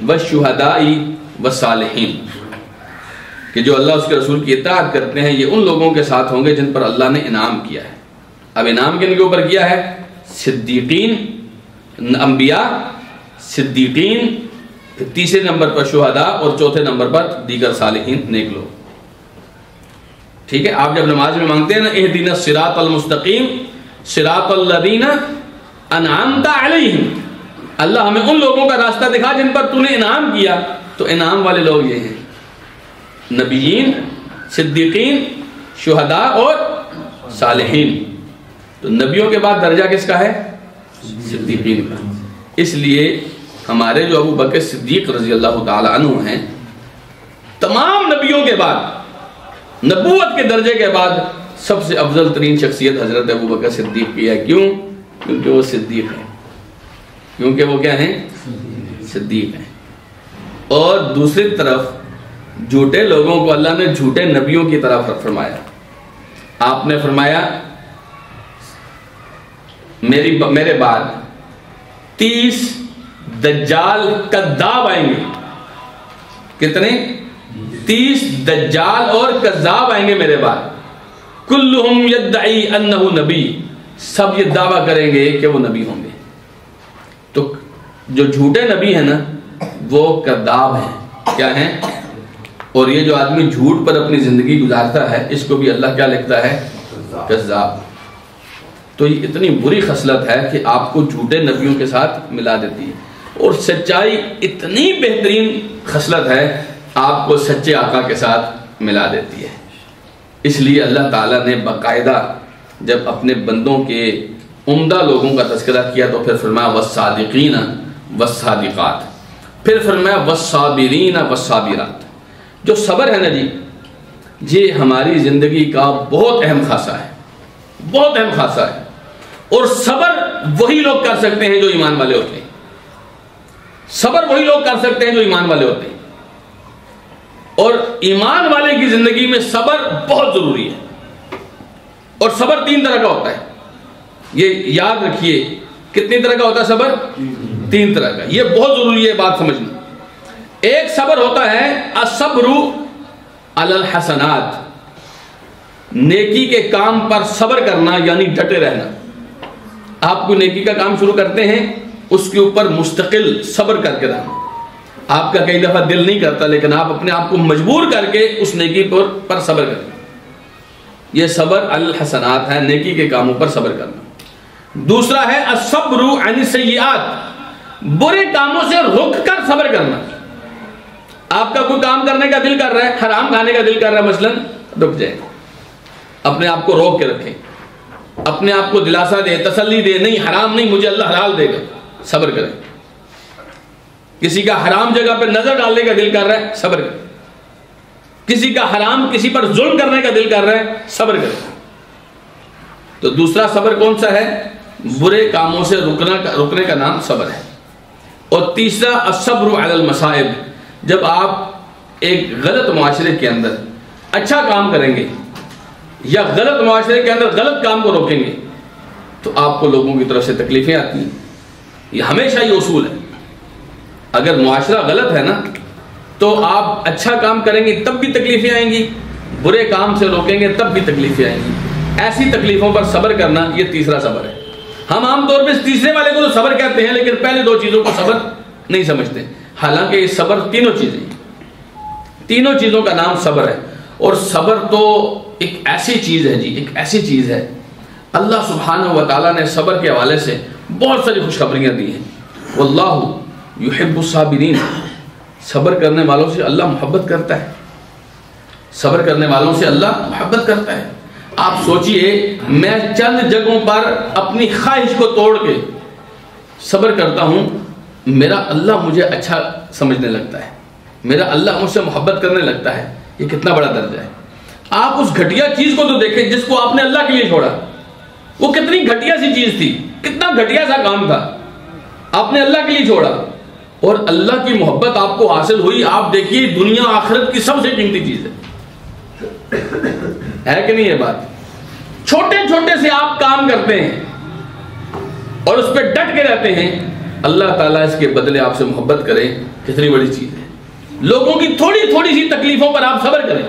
وَالشُّهَدَاءِ وَالصَّالِحِينَ، کہ جو اللہ اس کے رسول کی اطاعت کرتے ہیں یہ ان لوگوں کے ساتھ ہوں گے جن پر اللہ نے انعام کیا ہے۔ اب انعام کن کے اوپر کیا ہے؟ صدیقین، انبیاء، صدیقین، پھر تیسرے نمبر پر شہداء، اور چوتھے نمبر پر دیگر صالحین، نیک لوگ۔ ٹھیک ہے، آپ جب نماز میں مانگتے ہیں نا اہدنا الصراط المستقیم صراط الذین انعمت علیہم، اللہ ہمیں ان لوگوں کا راستہ دکھا جن پر تو نے انعام کیا، تو انعام والے لوگ یہ ہیں نبیین، صدیقین، شہداء اور صالحین۔ تو نبیوں کے بعد درجہ کس کا ہے؟ صدیقین کا۔ اس لیے ہمارے جو ابو بکر صدیق رضی اللہ تعالی عنہ ہیں، تمام نبیوں کے بعد، نبوت کے درجے کے بعد سب سے افضل ترین شخصیت حضرت ابو بکر صدیق کی ہے۔ کیوں؟ کیونکہ وہ صدیق ہیں، کیونکہ وہ کیا ہیں؟ صدیق ہیں۔ اور دوسری طرف جھوٹے لوگوں کو اللہ نے جھوٹے نبیوں کی طرف فرمایا۔ آپ نے فرمایا میرے بعد 30 دجال کذاب آئیں گے۔ کتنے؟ 30 دجال اور کذاب آئیں گے میرے بعد، کلہم یدعی انہ نبی، سب یہ دعویٰ کریں گے کہ وہ نبی ہوں گے۔ تو جو جھوٹے نبی ہیں نا وہ کذاب ہیں، کیا ہیں؟ اور یہ جو آدمی جھوٹ پر اپنی زندگی گزارتا ہے اس کو بھی اللہ کیا لکھتا ہے؟ کذاب۔ تو یہ اتنی بری خصلت ہے کہ آپ کو جھوٹے نبیوں کے ساتھ ملا دیتی ہے، اور سچائی اتنی بہترین خصلت ہے آپ کو سچے آقا کے ساتھ ملا دیتی ہے۔ اس لیے اللہ تعالیٰ نے باقاعدہ جب اپنے بندوں کے عمدہ لوگوں کا تذکرہ کیا تو پھر فرمایا والصادقین والصادقات، پھر فرمایا والصابرین والصابرات۔ جو صبر ہے نا جی، یہ ہماری زندگی کا بہت اہم خاصہ ہے، بہت اہم خاصہ ہے۔ اور صبر وہی لوگ کر سکتے ہیں جو ایمان والے ہوتے ہیں، صبر وہی لوگ کر سکتے ہیں جو ایمان والے ہوتے ہیں۔ اور ایمان والے کی زندگی میں صبر بہت ضروری ہے۔ اور صبر 3 طرح کا ہوتا ہے، یہ یاد رکھیے۔ کتنی طرح کا ہوتا ہے صبر؟ 3 طرح کا۔ یہ بہت ضروری ہے بات سمجھنا۔ ایک صبر ہوتا ہے الصبر علی الحسنات، نیکی کے کام پر صبر کرنا، یعنی ڈٹے رہنا۔ آپ کو نیکی کا کام شروع کرتے ہیں، اس کے اوپر مستقل صبر کر کے رہنا۔ آپ کا کئی دفعہ دل نہیں کرتا لیکن آپ اپنے آپ کو مجبور کر کے اس نیکی پر صبر کریں۔ یہ صبر علی الحسنات ہے، نیکی کے کاموں پر صبر کرنا۔ دوسرا ہے الصبر عن السیئات، برے کاموں سے رک کر صبر کرنا۔ آپ کا کوئی کام کرنے کا دل کر رہا ہے، حرام کھانے کا دل کر رہا ہے مثلاً، رک جائیں، اپنے آپ کو روک کے رکھیں، اپنے آپ کو دلاسا دے، تسلی دے، نہیں حرام نہیں، مجھے اللہ حلال دے گا، صبر کریں۔ کسی کا حرام جگہ پہ نظر ڈالنے کا دل کر رہا ہے، صبر کریں۔ کسی کا حرام کسی پر ظلم کرنے کا دل کر رہا ہے، صبر کرے. تو دوسرا صبر کون سا ہے؟ برے کاموں سے رکنے کا نام صبر ہے. اور تیسرا الصبر علی المصائب. جب آپ ایک غلط معاشرے کے اندر اچھا کام کریں گے یا غلط معاشرے کے اندر غلط کام کو روکیں گے تو آپ کو لوگوں کی طرف سے تکلیفیں آتی ہیں. یہ ہمیشہ یہ اصول ہے. اگر معاشرہ غلط ہے نا تو آپ اچھا کام کریں گے تب بھی تکلیفیں آئیں گی، برے کام سے روکیں گے تب بھی تکلیفیں آئیں گی. ایسی تکلیفوں پر صبر کرنا یہ تیسرا صبر ہے. ہم عام طور پہ اس تیسرے والے کو تو صبر کہتے ہیں لیکن پہلے دو چیزوں کو صبر نہیں سمجھتے. حالانکہ یہ صبر تینوں چیزیں، تینوں چیزوں کا نام صبر ہے. اور صبر تو ایک ایسی چیز ہے جی، ایک ایسی چیز ہے. اللہ سبحانہ و تعالیٰ نے صبر کے حوالے سے بہت ساری خوشخبریاں دی ہیں. واللہ یحب الصابرین. صبر کرنے والوں سے اللہ محبت کرتا ہے. صبر کرنے والوں سے اللہ محبت کرتا ہے. آپ سوچئے میں چند جگہوں پر اپنی خواہش کو توڑ کے صبر کرتا ہوں، میرا اللہ مجھے اچھا سمجھنے لگتا ہے، میرا اللہ مجھ سے محبت کرنے لگتا ہے. یہ کتنا بڑا درجہ ہے. آپ اس گھٹیا چیز کو تو دیکھیں جس کو آپ نے اللہ کے لیے چھوڑا. وہ کتنی گھٹیا سی چیز تھی، کتنا گھٹیا سا کام تھا، آپ نے اللہ کے لیے چھوڑا اور اللہ کی محبت آپ کو حاصل ہوئی. آپ دیکھیے دنیا آخرت کی سب سے قیمتی چیز ہے کہ نہیں یہ بات؟ چھوٹے چھوٹے سے آپ کام کرتے ہیں اور اس پہ ڈٹ کے رہتے ہیں، اللہ تعالیٰ اس کے بدلے آپ سے محبت کرے. کتنی بڑی چیز ہے. لوگوں کی تھوڑی تھوڑی سی تکلیفوں پر آپ صبر کریں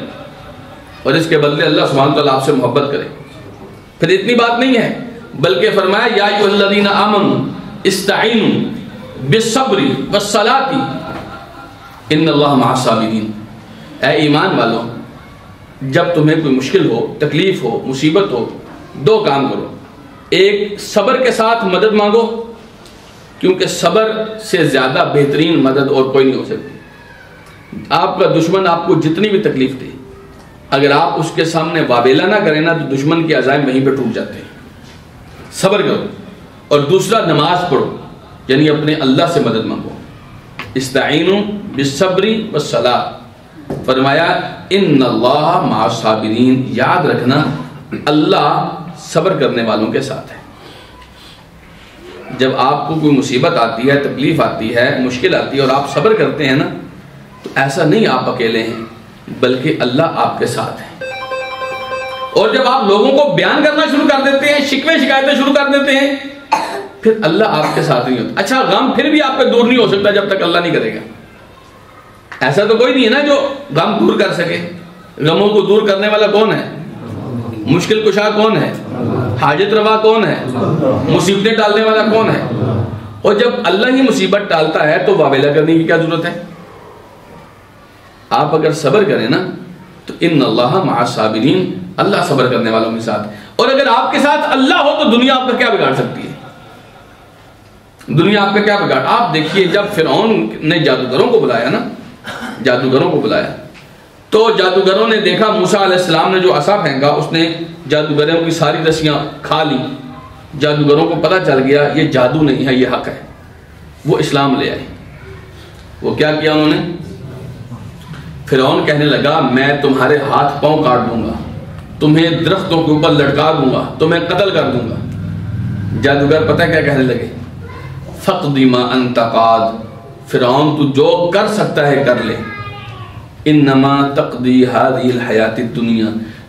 اور اس کے بدلے اللہ سبحانہ وتعالیٰ آپ سے محبت کرے. پھر اتنی بات نہیں ہے بلکہ فرمایا یا ایھا الذین آمنوا استعینوا بالصبر والصلاۃ ان اللہ مع الصابرین. اے ایمان والوں، جب تمہیں کوئی مشکل ہو، تکلیف ہو، مصیبت ہو، دو کام کرو. ایک صبر کے ساتھ مدد مانگو، کیونکہ صبر سے زیادہ بہترین مدد اور کوئی نہیں ہو سکتی. آپ کا دشمن آپ کو جتنی بھی تکلیف دے، اگر آپ اس کے سامنے وابیلا نہ کریں نا تو دشمن کے عزائم وہیں پہ ٹوٹ جاتے ہیں. صبر کرو. اور دوسرا نماز پڑھو، یعنی اپنے اللہ سے مدد مانگو. استعینوا بالصبر والصلاۃ. فرمایا ان اللہ مع الصابرین. یاد رکھنا اللہ صبر کرنے والوں کے ساتھ ہے. جب آپ کو کوئی مصیبت آتی ہے، تکلیف آتی ہے، مشکل آتی ہے اور آپ صبر کرتے ہیں نا تو ایسا نہیں آپ اکیلے ہیں بلکہ اللہ آپ کے ساتھ ہے. اور جب آپ لوگوں کو بیان کرنا شروع کر دیتے ہیں، شکوے شکایتیں شروع کر دیتے ہیں، پھر اللہ آپ کے ساتھ نہیں ہوتا. اچھا غم پھر بھی آپ پہ دور نہیں ہو سکتا جب تک اللہ نہیں کرے گا. ایسا تو کوئی نہیں ہے نا جو غم دور کر سکے. غموں کو دور کرنے والا کون ہے؟ مشکل کشا کون ہے؟ حاجت روا کون ہے؟ مصیبتیں ٹالنے والا کون ہے؟ اور جب اللہ ہی مصیبت ٹالتا ہے تو واویلا کرنے کی کیا ضرورت ہے؟ آپ اگر صبر کریں نا تو ان اللہ مع الصابرین. اللہ صبر کرنے والوں کے ساتھ. اور اگر آپ کے ساتھ اللہ ہو تو دنیا آپ کا کیا بگاڑ سکتی ہے؟ دنیا آپ کا کیا بگاڑ. آپ دیکھیے جب فرعون نے جادوگروں کو بلایا نا، جادوگروں کو بلایا تو جادوگروں نے دیکھا موسیٰ علیہ السلام نے جو عصا پھینکا اس نے جادوگروں کی ساری رسیاں کھا لی. جادوگروں کو پتہ چل گیا یہ جادو نہیں ہے، یہ حق ہے. وہ اسلام لے آئے. وہ کیا کیا انہوں نے؟ فرعون کہنے لگا میں تمہارے ہاتھ پاؤں کاٹ دوں گا، تمہیں درختوں کے اوپر لٹکا دوں گا، تمہیں قتل کر دوں گا. جادوگر پتہ کیا کہنے لگے؟ فقد ما انت قاد. فرعون تو جو کر سکتا ہے کر لے. انما تقضی هذه الحیات الدنیا.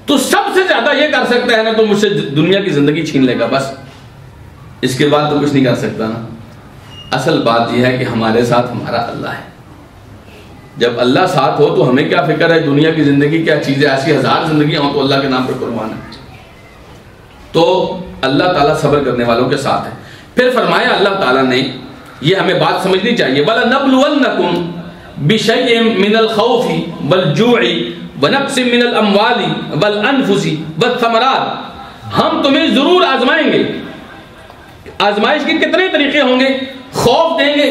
تو سب سے زیادہ یہ کر سکتا ہے نا تو مجھ سے دنیا کی زندگی چھین لے گا، بس اس کے بعد تو کچھ نہیں کر سکتا نا. اصل بات یہ ہے کہ ہمارے ساتھ ہمارا اللہ ہے. جب اللہ ساتھ ہو تو ہمیں کیا فکر ہے دنیا کی زندگی کیا چیز ہے؟ ایسی ہزار زندگیاں ہوں تو اللہ کے نام پر قربان ہے. تو اللہ تعالیٰ صبر کرنے والوں کے ساتھ ہے. پھر فرمایا اللہ تعالیٰ نے، یہ ہمیں بات سمجھنی چاہیے، وَلَنَبْلُوَنَّكُمْ بِشَيْءٍ مِّنَ الْخَوْفِ وَالْجُوعِ وَنَقْصٍ مِّنَ الْأَمْوَالِ وَالْأَنفُسِ وَالثَّمَرَاتِ. ہم تمہیں ضرور آزمائیں گے. آزمائش کے کتنے طریقے ہوں گے؟ خوف دیں گے،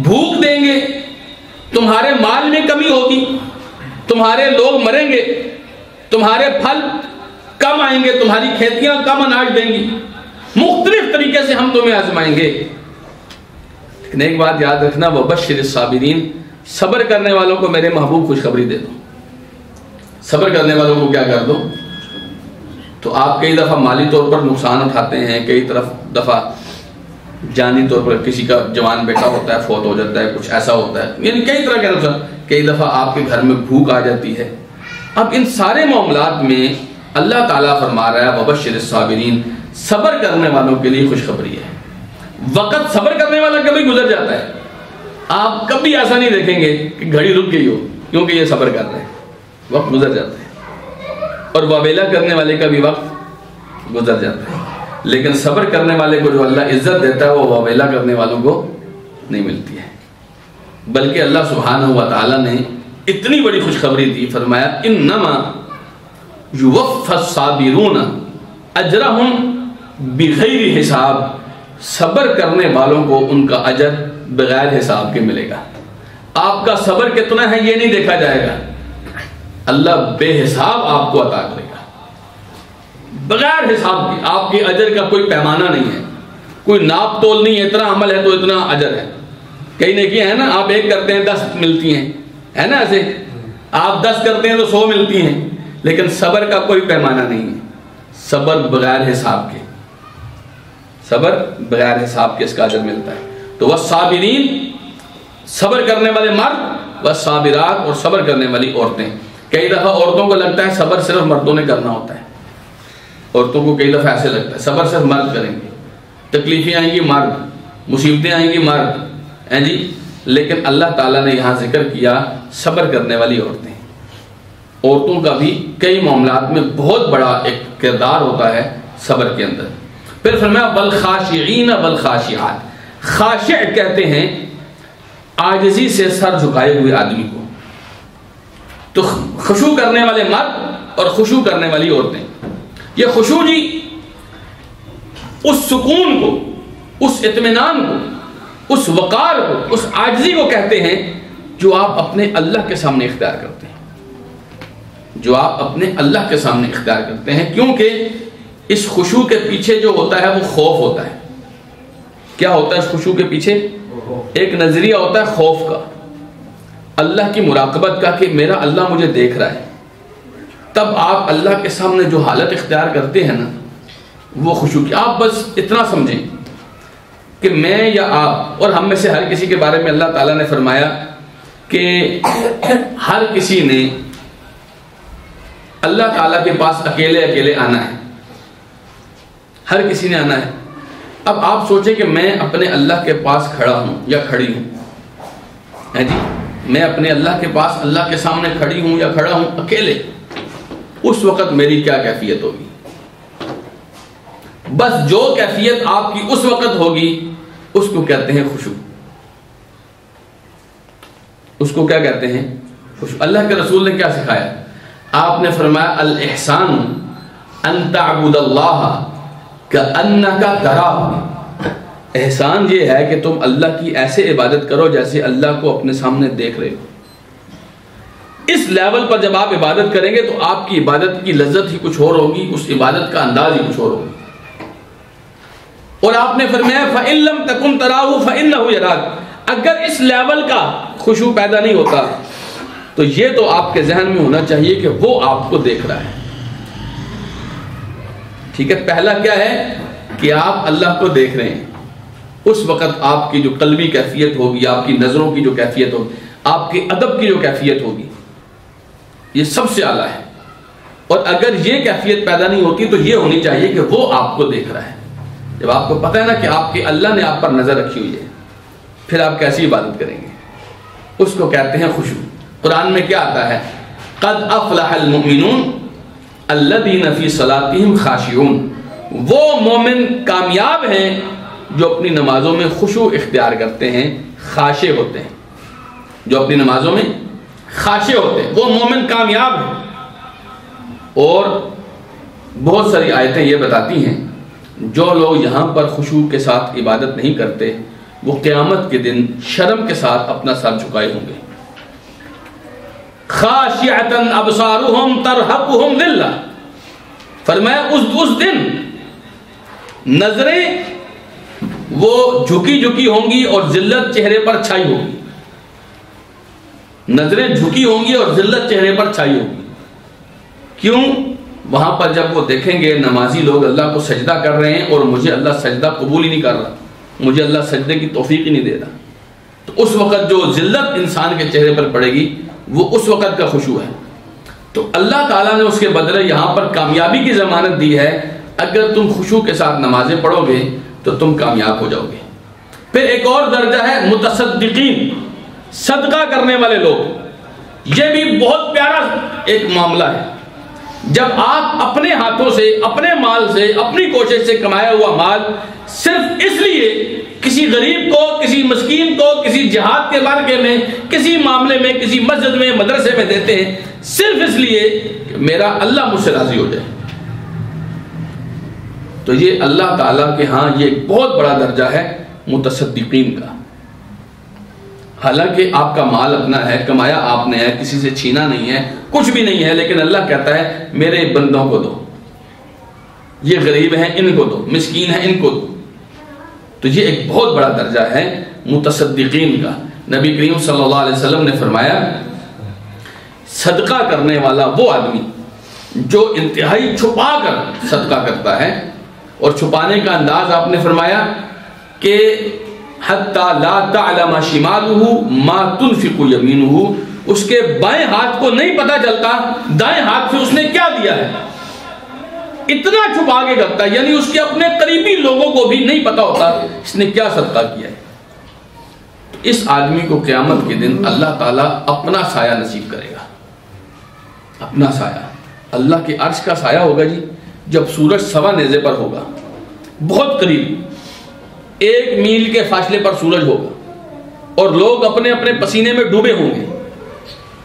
بھوک دیں گے، تمہارے مال میں کمی ہوگی، تمہارے لوگ مریں گے، تمہارے پھل کم آئیں گے، تمہاری کھیتیاں کم اناج دیں گی. مختلف طریقے سے ہم تمہیں آزمائیں گے. لیکن ایک بات یاد رکھنا، وَبَشِّرِ الصَّابِرِينَ. صبر کرنے والوں کو میرے محبوب خوشخبری دے دو. صبر کرنے والوں کو کیا کر دو. تو آپ کئی دفعہ مالی طور پر نقصان اٹھاتے ہیں، کئی دفعہ جانی طور پر کسی کا جوان بیٹا ہوتا ہے فوت ہو جاتا ہے، کچھ ایسا ہوتا ہے، یعنی کئی طرح کے نقصان، کئی دفعہ آپ کے گھر میں بھوک آ جاتی ہے. اب ان سارے معاملات میں اللہ تعالیٰ فرما رہا ہے وبشر الصابرین، صبر کرنے والوں کے لیے خوشخبری ہے. وقت صبر کرنے والا کبھی گزر جاتا ہے، آپ کبھی ایسا نہیں دیکھیں گے کہ گھڑی رک گئی ہو کیونکہ یہ صبر کر رہے ہیں، وقت گزر جاتا ہے. اور واویلا کرنے والے کا بھی وقت گزر جاتا ہے، لیکن صبر کرنے والے کو جو اللہ عزت دیتا ہے وہ واویلا کرنے والوں کو نہیں ملتی ہے. بلکہ اللہ سبحانہ و تعالیٰ نے اتنی بڑی خوشخبری دی، فرمایا انما یوفی الصابرون اجرہم بغیر حساب، صبر کرنے والوں کو ان کا اجر بغیر حساب کے ملے گا. آپ کا صبر کتنا ہے یہ نہیں دیکھا جائے گا، اللہ بے حساب آپ کو عطا کرے گا بغیر حساب کے. آپ کے اجر کا کوئی پیمانہ نہیں ہے، کوئی ناپ تول نہیں ہے، اتنا عمل ہے تو اتنا اجر ہے. کئی نیکیاں ہیں نا، آپ 1 کرتے ہیں 10 ملتی ہیں، ہے نا ایسے، آپ 10 کرتے ہیں تو 100 ملتی ہیں. لیکن صبر کا کوئی پیمانہ نہیں ہے، صبر بغیر حساب کے، صبر بغیر حساب کے اس کا اجر ملتا ہے. تو والصابرین، صبر کرنے والے مرد، والصابرات، اور صبر کرنے والی عورتیں. کئی دفعہ عورتوں کو لگتا ہے صبر صرف مردوں نے کرنا ہوتا ہے، عورتوں کو کئی دفعہ ایسے لگتا ہے صبر صرف مرد کریں گے، تکلیفیں آئیں گی مرد، مصیبتیں آئیں گی مرد، جی. لیکن اللہ تعالیٰ نے یہاں ذکر کیا صبر کرنے والی عورتیں. عورتوں کا بھی کئی معاملات میں بہت بڑا ایک کردار ہوتا ہے صبر کے اندر. پھر فرمایا والخاشعین والخاشعات، خاشع کہتے ہیں عاجزی سے سر جھکائے ہوئے آدمی کو. تو خشوع کرنے والے مرد اور خشوع کرنے والی عورتیں. یہ خشوع جی اس سکون کو، اس اطمینان کو، اس وقار کو، اس عاجزی کو کہتے ہیں جو آپ اپنے اللہ کے سامنے اختیار کرتے ہیں، جو آپ اپنے اللہ کے سامنے اختیار کرتے ہیں. کیونکہ اس خشوع کے پیچھے جو ہوتا ہے وہ خوف ہوتا ہے. کیا ہوتا ہے اس خشوع کے پیچھے؟ ایک نظریہ ہوتا ہے خوف کا، اللہ کی مراقبت کا، کہ میرا اللہ مجھے دیکھ رہا ہے. تب آپ اللہ کے سامنے جو حالت اختیار کرتے ہیں نا وہ خشوع کی. آپ بس اتنا سمجھیں کہ میں یا آپ اور ہم میں سے ہر کسی کے بارے میں اللہ تعالیٰ نے فرمایا کہ ہر کسی نے اللہ تعالیٰ کے پاس اکیلے اکیلے آنا ہے، ہر کسی نے آنا ہے. اب آپ سوچیں کہ میں اپنے اللہ کے پاس کھڑا ہوں یا کھڑی ہوں، ہے جی، میں اپنے اللہ کے پاس اللہ کے سامنے کھڑی ہوں یا کھڑا ہوں اکیلے، اس وقت میری کیا کیفیت ہوگی؟ بس جو کیفیت آپ کی اس وقت ہوگی اس کو کہتے ہیں خشوع. اس کو کیا کہتے ہیں؟ خشوع. اللہ کے رسول نے کیا سکھایا؟ آپ نے فرمایا الاحسان ان تعبد اللہ کأنک تراہ. احسان یہ ہے کہ تم اللہ کی ایسے عبادت کرو جیسے اللہ کو اپنے سامنے دیکھ رہے ہو. اس لیول پر جب آپ عبادت کریں گے تو آپ کی عبادت کی لذت ہی کچھ اور ہوگی، اس عبادت کا انداز ہی کچھ اور ہوگی. اور آپ نے فرمایا فَإِن لَمْ تَكُنْ تَرَاهُ فَإِنَّهُ يَرَاكَ. اگر اس لیول کا خشوع پیدا نہیں ہوتا تو یہ تو آپ کے ذہن میں ہونا چاہیے کہ وہ آپ کو دیکھ رہا ہے. ٹھیک ہے، پہلا کیا ہے کہ آپ اللہ کو دیکھ رہے ہیں. اس وقت آپ کی جو قلبی کیفیت ہوگی، آپ کی نظروں کی جو کیفیت ہوگی، آپ کے ادب کی جو کیفیت ہوگی، یہ سب سے اعلیٰ ہے. اور اگر یہ کیفیت پیدا نہیں ہوتی تو یہ ہونی چاہیے کہ وہ آپ کو دیکھ رہا ہے. جب آپ کو پتہ ہے نا کہ آپ کے اللہ نے آپ پر نظر رکھی ہوئی ہے، پھر آپ کیسی عبادت کریں گے؟ اس کو کہتے ہیں خشوع. قرآن میں کیا آتا ہے؟ قد افلح المؤمنون الذین فی صلاتہم خاشعون. وہ مومن کامیاب ہیں جو اپنی نمازوں میں خشوع اختیار کرتے ہیں، خاشع ہوتے ہیں. جو اپنی نمازوں میں خاشع ہوتے ہیں وہ مومن کامیاب ہیں. اور بہت ساری آیتیں یہ بتاتی ہیں جو لوگ یہاں پر خشوع کے ساتھ عبادت نہیں کرتے وہ قیامت کے دن شرم کے ساتھ اپنا سر جھکائے ہوں گے. خاشعۃ ابصارہم ترہقہم ذلہ. فرمایا اس دن نظریں وہ جھکی جھکی ہوں گی اور ذلت چہرے پر چھائی ہوگی. نظریں جھکی ہوں گی اور ذلت چہرے پر چھائی ہوگی. کیوں؟ وہاں پر جب وہ دیکھیں گے نمازی لوگ اللہ کو سجدہ کر رہے ہیں اور مجھے اللہ سجدہ قبول ہی نہیں کر رہا، مجھے اللہ سجدے کی توفیق ہی نہیں دے رہا، تو اس وقت جو ذلت انسان کے چہرے پر پڑے گی وہ اس وقت کا خشوع ہے۔ تو اللہ تعالیٰ نے اس کے بدلے یہاں پر کامیابی کی ضمانت دی ہے، اگر تم خشوع کے ساتھ نمازیں پڑھو گے تو تم کامیاب ہو جاؤ گے۔ پھر ایک اور درجہ ہے متصدقین، صدقہ کرنے والے لوگ۔ یہ بھی بہت پیارا ایک معاملہ ہے۔ جب آپ اپنے ہاتھوں سے، اپنے مال سے، اپنی کوشش سے کمایا ہوا مال صرف اس لیے کسی غریب کو، کسی مسکین کو، کسی جہاد کے بارگاہ میں، کسی معاملے میں، کسی مسجد میں، مدرسے میں دیتے ہیں، صرف اس لیے کہ میرا اللہ مجھ سے راضی ہو جائے، تو یہ اللہ تعالیٰ کے ہاں یہ ایک بہت بڑا درجہ ہے متصدقین کا۔ حالانکہ آپ کا مال اپنا ہے، کمایا آپ نے ہے، کسی سے چھینا نہیں ہے، کچھ بھی نہیں ہے، لیکن اللہ کہتا ہے میرے بندوں کو دو، یہ غریب ہیں ان کو دو، مسکین ہیں ان کو دو۔ تو یہ ایک بہت بڑا درجہ ہے متصدقین کا۔ نبی کریم صلی اللہ علیہ وسلم نے فرمایا صدقہ کرنے والا وہ آدمی جو انتہائی چھپا کر صدقہ کرتا ہے، اور چھپانے کا انداز آپ نے فرمایا کہ حتی لا تعلم شمالہ ما تنفق یمینہ، اس کے بائیں ہاتھ کو نہیں پتا چلتا دائیں ہاتھ سے اس نے کیا دیا ہے، اتنا چھپا کے کرتا ہے، یعنی اس کے اپنے قریبی لوگوں کو بھی نہیں پتا ہوتا اس نے کیا صدقہ کیا ہے۔ اس آدمی کو قیامت کے دن اللہ تعالیٰ اپنا سایہ نصیب کرے گا، اپنا سایہ۔ اللہ کے عرش کا سایہ ہوگا جی جب سورج سوا نیزے پر ہوگا، بہت قریب 1 میل کے فاصلے پر سورج ہوگا، اور لوگ اپنے اپنے پسینے میں ڈوبے ہوں گے،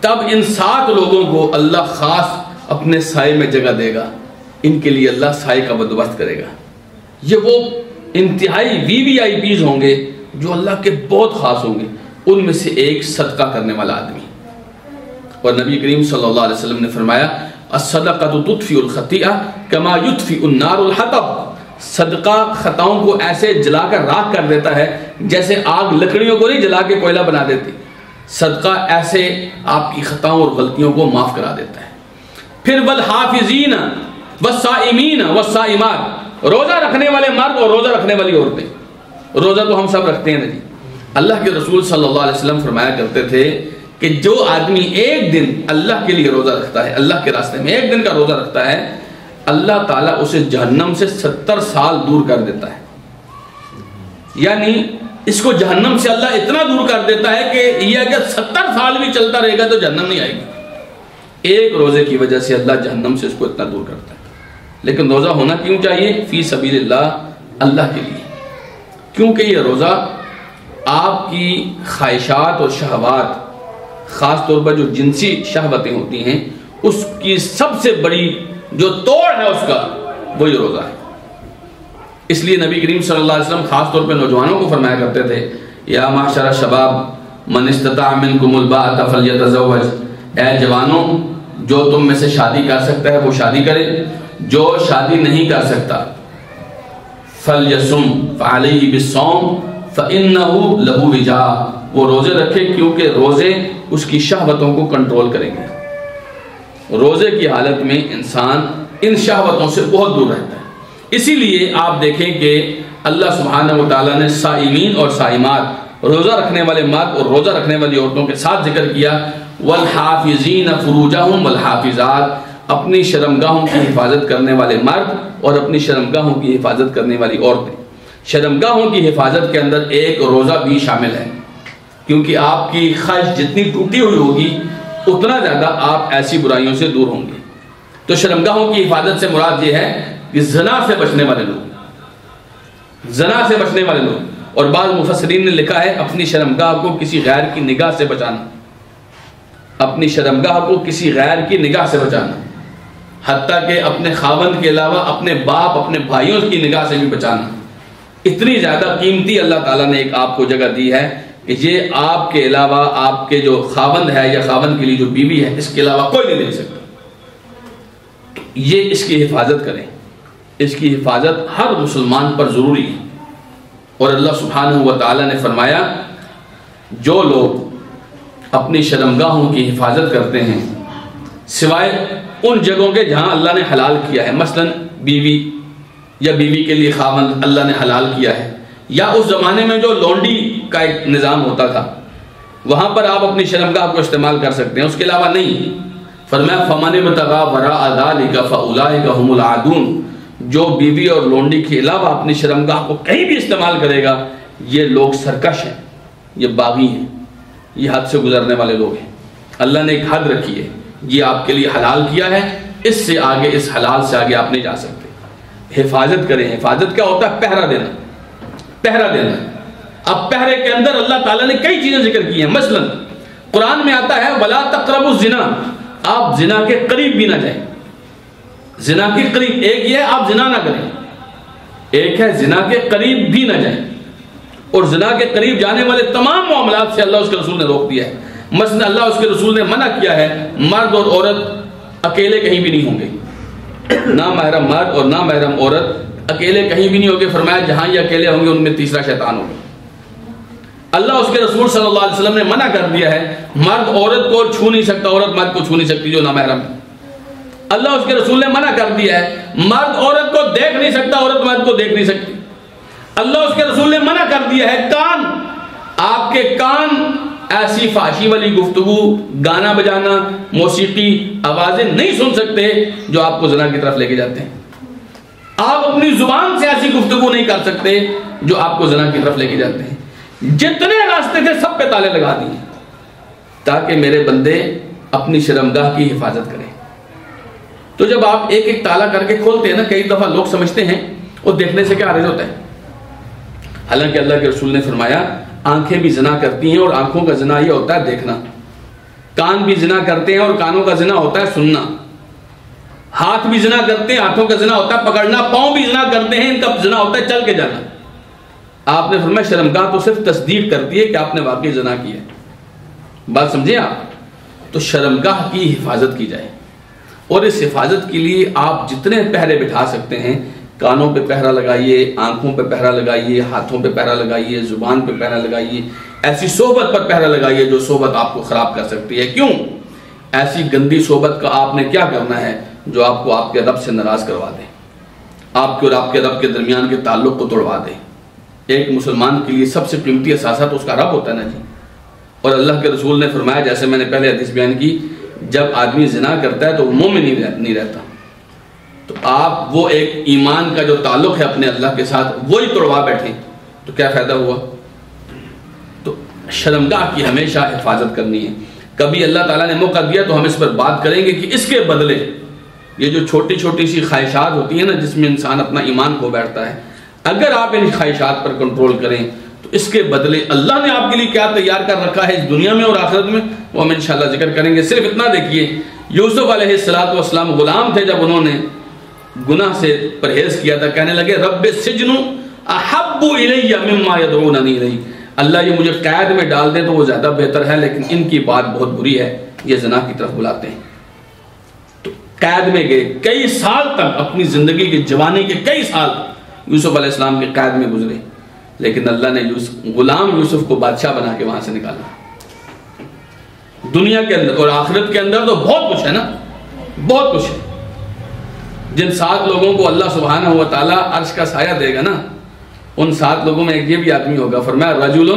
تب ان 7 لوگوں کو اللہ خاص اپنے سائے میں جگہ دے گا، ان کے لیے اللہ سائے کا بندوبست کرے گا۔ یہ وہ انتہائی VVIPs ہوں گے جو اللہ کے بہت خاص ہوں گے، ان میں سے ایک صدقہ کرنے والا آدمی۔ اور نبی کریم صلی اللہ علیہ وسلم نے فرمایا الصدقۃ تطفئ الخطیئہ کما یطفئ النار الحطب، صدقہ خطاؤں کو ایسے جلا کر راکھ کر دیتا ہے جیسے آگ لکڑیوں کو نہیں جلا کے کوئلہ بنا دیتی، صدقہ ایسے آپ کی خطاؤں اور غلطیوں کو معاف کرا دیتا ہے۔ پھر والحافظین والصائمین والصائمات، روزہ رکھنے والے مرد اور روزہ رکھنے والی عورتیں۔ روزہ تو ہم سب رکھتے ہیں نا جی، اللہ کے رسول صلی اللہ علیہ وسلم فرمایا کرتے تھے کہ جو آدمی ایک دن اللہ کے لیے روزہ رکھتا ہے، اللہ کے راستے میں ایک دن کا روزہ رکھتا ہے، اللہ تعالیٰ اسے جہنم سے 70 سال دور کر دیتا ہے۔ یعنی اس کو جہنم سے اللہ اتنا دور کر دیتا ہے کہ یہ اگر 70 سال بھی چلتا رہے گا تو جہنم نہیں آئے گی۔ ایک روزے کی وجہ سے اللہ جہنم سے اس کو اتنا دور کرتا ہے۔ لیکن روزہ ہونا کیوں چاہیے؟ فی سبیل اللہ، اللہ کے لیے، کیونکہ یہ روزہ آپ کی خواہشات اور شہوات، خاص طور پر جو جنسی شہوتیں ہوتی ہیں، اس کی سب سے بڑی جو توڑ ہے اس کا وہ یہ روزہ ہے۔ اس لیے نبی کریم صلی اللہ علیہ وسلم خاص طور پہ نوجوانوں کو فرمایا کرتے تھے یا معشر الشباب من استطاع منکم الباءۃ فلیتزوج، اے جوانوں جو تم میں سے شادی کر سکتا ہے وہ شادی کرے، جو شادی نہیں کر سکتا فلیصم فعلیہ بالصوم فإنہ لہ وجاء، وہ روزے رکھے کیونکہ روزے اس کی شہوتوں کو کنٹرول کریں گے۔ روزے کی حالت میں انسان ان شہوتوں سے بہت دور رہتا ہے۔ اسی لیے آپ دیکھیں کہ اللہ سبحانہ و تعالیٰ نے صائمین اور صائمات، روزہ رکھنے والے مرد اور روزہ رکھنے والی عورتوں کے ساتھ ذکر کیا، والحافظین فروجہم والحافظات، اپنی شرمگاہوں کی حفاظت کرنے والے مرد اور اپنی شرمگاہوں کی حفاظت کرنے والی عورتیں۔ شرمگاہوں کی حفاظت کے اندر ایک روزہ بھی شامل ہے، کیونکہ آپ کی خواہش جتنی ٹوٹی ہوئی ہوگی اتنا زیادہ آپ ایسی برائیوں سے دور ہوں گے۔ تو شرمگاہوں کی حفاظت سے مراد یہ ہے کہ زنا سے بچنے والے لوگ، زنا سے بچنے والے لوگ، اور بعض مفسرین نے لکھا ہے اپنی شرمگاہ کو کسی غیر کی نگاہ سے بچانا، اپنی شرمگاہ کو کسی غیر کی نگاہ سے بچانا، حتیٰ کہ اپنے خاوند کے علاوہ اپنے باپ، اپنے بھائیوں کی نگاہ سے بھی بچانا۔ اتنی زیادہ قیمتی اللہ تعالیٰ نے ایک آپ کو جگہ دی ہے کہ یہ آپ کے علاوہ آپ کے جو خاوند ہے یا خاوند کے لیے جو بیوی ہے اس کے علاوہ کوئی نہیں دے سکتا۔ یہ اس کی حفاظت کریں، اس کی حفاظت ہر مسلمان پر ضروری ہے۔ اور اللہ سبحانہ و تعالیٰ نے فرمایا جو لوگ اپنی شرمگاہوں کی حفاظت کرتے ہیں سوائے ان جگہوں کے جہاں اللہ نے حلال کیا ہے، مثلا بیوی یا بیوی کے لیے خاوند اللہ نے حلال کیا ہے، یا اس زمانے میں جو لونڈی کا ایک نظام ہوتا تھا وہاں پر آپ اپنی شرمگاہ کو استعمال کر سکتے ہیں، اس کے علاوہ نہیں۔ فرمایا فَمَنِ ابْتَغَىٰ وَرَاءَ ذَٰلِكَ فَأُولَٰئِكَ هُمُ الْعَادُونَ، جو بیوی اور لونڈی کے علاوہ اپنی شرمگاہ کو کہیں بھی استعمال کرے گا یہ لوگ سرکش ہیں، یہ باغی ہیں، یہ حد سے گزرنے والے لوگ ہیں۔ اللہ نے ایک حد رکھی ہے، یہ آپ کے لیے حلال کیا ہے، اس سے آگے، اس حلال سے آگے آپ نہیں جا سکتے۔ حفاظت کریں۔ حفاظت کیا ہوتا ہے؟ پہرا دینا، پہرا دینا۔ اب پہرے کے اندر اللہ تعالیٰ نے کئی چیزیں ذکر کی ہیں، مثلا قرآن میں آتا ہے وَلَا تَقْرَبُوا الزِّنَا، آپ زنا کے قریب بھی نہ جائیں۔ زنا کے قریب، ایک یہ ہے آپ زنا نہ کریں، ایک ہے زنا کے قریب بھی نہ جائیں، اور زنا کے قریب جانے والے تمام معاملات سے اللہ اس کے رسول نے روک دیا ہے۔ مثلا اللہ اس کے رسول نے منع کیا ہے مرد اور عورت اکیلے کہیں بھی نہیں ہوں گے، نامحرم مرد اور نامحرم عورت اکیلے کہیں بھی نہیں ہوں گے۔ فرمایا جہاں یہ اکیلے ہوں گے ان میں تیسرا شیطان ہوگا۔ اللہ اس کے رسول صلی اللہ علیہ وسلم نے منع کر دیا ہے مرد عورت کو چھو نہیں سکتا، عورت مرد کو چھو نہیں سکتی جو نامحرم ہے۔ اللہ اس کے رسول نے منع کر دیا ہے مرد عورت کو دیکھ نہیں سکتا، عورت مرد کو دیکھ نہیں سکتی۔ اللہ اس کے رسول نے منع کر دیا ہے کان، آپ کے کان ایسی فحاشی والی گفتگو، گانا بجانا، موسیقی، آوازیں نہیں سن سکتے جو آپ کو زنا کی طرف لے کے جاتے ہیں۔ آپ اپنی زبان سے ایسی گفتگو نہیں کر سکتے جو آپ کو زنا کی طرف لے کے جاتے ہیں۔ جتنے راستے تھے سب پہ تالے لگا دیے تاکہ میرے بندے اپنی شرمگاہ کی حفاظت کریں۔ تو جب آپ ایک ایک تالا کر کے کھولتے ہیں نا، کئی دفعہ لوگ سمجھتے ہیں وہ دیکھنے سے کیا حرج ہوتا ہے، حالانکہ اللہ کے رسول نے فرمایا آنکھیں بھی زنا کرتی ہیں، اور آنکھوں کا زنا یہ ہوتا ہے دیکھنا، کان بھی زنا کرتے ہیں اور کانوں کا زنا ہوتا ہے سننا، ہاتھ بھی زنا کرتے ہیں، ہاتھوں کا زنا ہوتا ہے پکڑنا، پاؤں بھی زنا کرتے ہیں، ان کا زنا ہوتا ہے چل کے جانا۔ آپ نے فرمایا شرمگاہ تو صرف تصدیق کرتی ہے کہ آپ نے واقعی زنا کیا ہے۔ بات سمجھے آپ؟ تو شرمگاہ کی حفاظت کی جائے، اور اس حفاظت کے لیے آپ جتنے پہرے بٹھا سکتے ہیں، کانوں پہ پہرا لگائیے، آنکھوں پہ پہرا لگائیے، ہاتھوں پہ پہرا لگائیے، زبان پہ پہرا لگائیے، ایسی صحبت پر پہرا لگائیے جو صحبت آپ کو خراب کر سکتی ہے۔ کیوں؟ ایسی گندی صحبت کا آپ نے کیا کرنا ہے جو آپ کو آپ کے رب سے ناراض کروا دے، آپ کے اور آپ کے رب کے درمیان کے تعلق کو توڑوا دے۔ ایک مسلمان کے لیے سب سے قیمتی اثاثہ تو اس کا رب ہوتا ہے نا جی۔ اور اللہ کے رسول نے فرمایا، جیسے میں نے پہلے حدیث بیان کی، جب آدمی زنا کرتا ہے تو وہ مومن نہیں رہتا۔ تو آپ وہ ایک ایمان کا جو تعلق ہے اپنے اللہ کے ساتھ وہی توڑوا بیٹھیں تو کیا فائدہ ہوا؟ تو شرمگاہ کی ہمیشہ حفاظت کرنی ہے۔ کبھی اللہ تعالیٰ نے موقع دیا تو ہم اس پر بات کریں گے کہ اس کے بدلے یہ جو چھوٹی چھوٹی سی خواہشات ہوتی ہیں نا جس میں انسان اپنا ایمان کھو بیٹھتا ہے، اگر آپ ان خواہشات پر کنٹرول کریں تو اس کے بدلے اللہ نے آپ کے لیے کیا تیار کر رکھا ہے اس دنیا میں اور آخرت میں، وہ ہم انشاءاللہ ذکر کریں گے۔ صرف اتنا دیکھیے، یوسف علیہ السلام غلام تھے، جب انہوں نے گناہ سے پرہیز کیا تھا، کہنے لگے رب السجن احب الی مما یدعوننی الیہ، اللہ یہ مجھے قید میں ڈال دے تو وہ زیادہ بہتر ہے، لیکن ان کی بات بہت بری ہے، یہ زنا کی طرف بلاتے ہیں۔ تو قید میں گئے، کئی سال تک اپنی زندگی کی جوانی کے کئی سال یوسف علیہ السلام کے قید میں گزرے، لیکن اللہ نے غلام یوسف کو بادشاہ بنا کے وہاں سے نکالا۔ دنیا کے اندر اور آخرت کے اندر تو بہت کچھ ہے نا، بہت کچھ ہے۔ جن 7 لوگوں کو اللہ سبحانہ و تعالیٰ عرش کا سایہ دے گا نا، ان 7 لوگوں میں ایک یہ بھی آدمی ہوگا، فرمایا رجل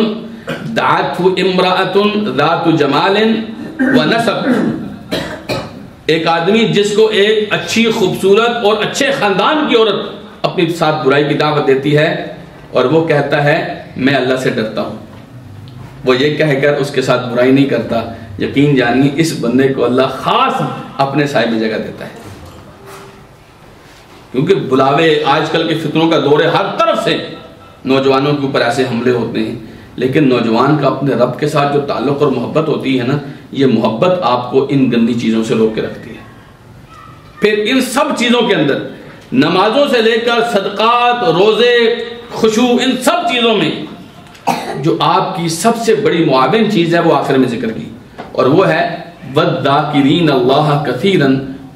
دعته امرأة ذات جمال و نسب، ایک آدمی جس کو ایک اچھی خوبصورت اور اچھے خاندان کی عورت اپنی ساتھ برائی کی دعوت دیتی ہے، اور وہ کہتا ہے میں اللہ سے ڈرتا ہوں، وہ یہ کہہ کر اس کے ساتھ برائی نہیں کرتا، یقین جانیے اس بندے کو اللہ خاص اپنے سائے میں جگہ دیتا ہے۔ کیونکہ بلاوے آج کل کے فتنوں کا دور ہے، ہر طرف سے نوجوانوں کے اوپر ایسے حملے ہوتے ہیں، لیکن نوجوان کا اپنے رب کے ساتھ جو تعلق اور محبت ہوتی ہے نا، یہ محبت آپ کو ان گندی چیزوں سے روک کے رکھتی ہے۔ پھر ان سب چیزوں کے اندر نمازوں سے لے کر صدقات، روزے، خشوع، ان سب چیزوں میں جو آپ کی سب سے بڑی معاون چیز ہے وہ آخر میں ذکر کی، اور وہ ہے وَالذَّاكِرِينَ اللَّهَ كَثِيرًا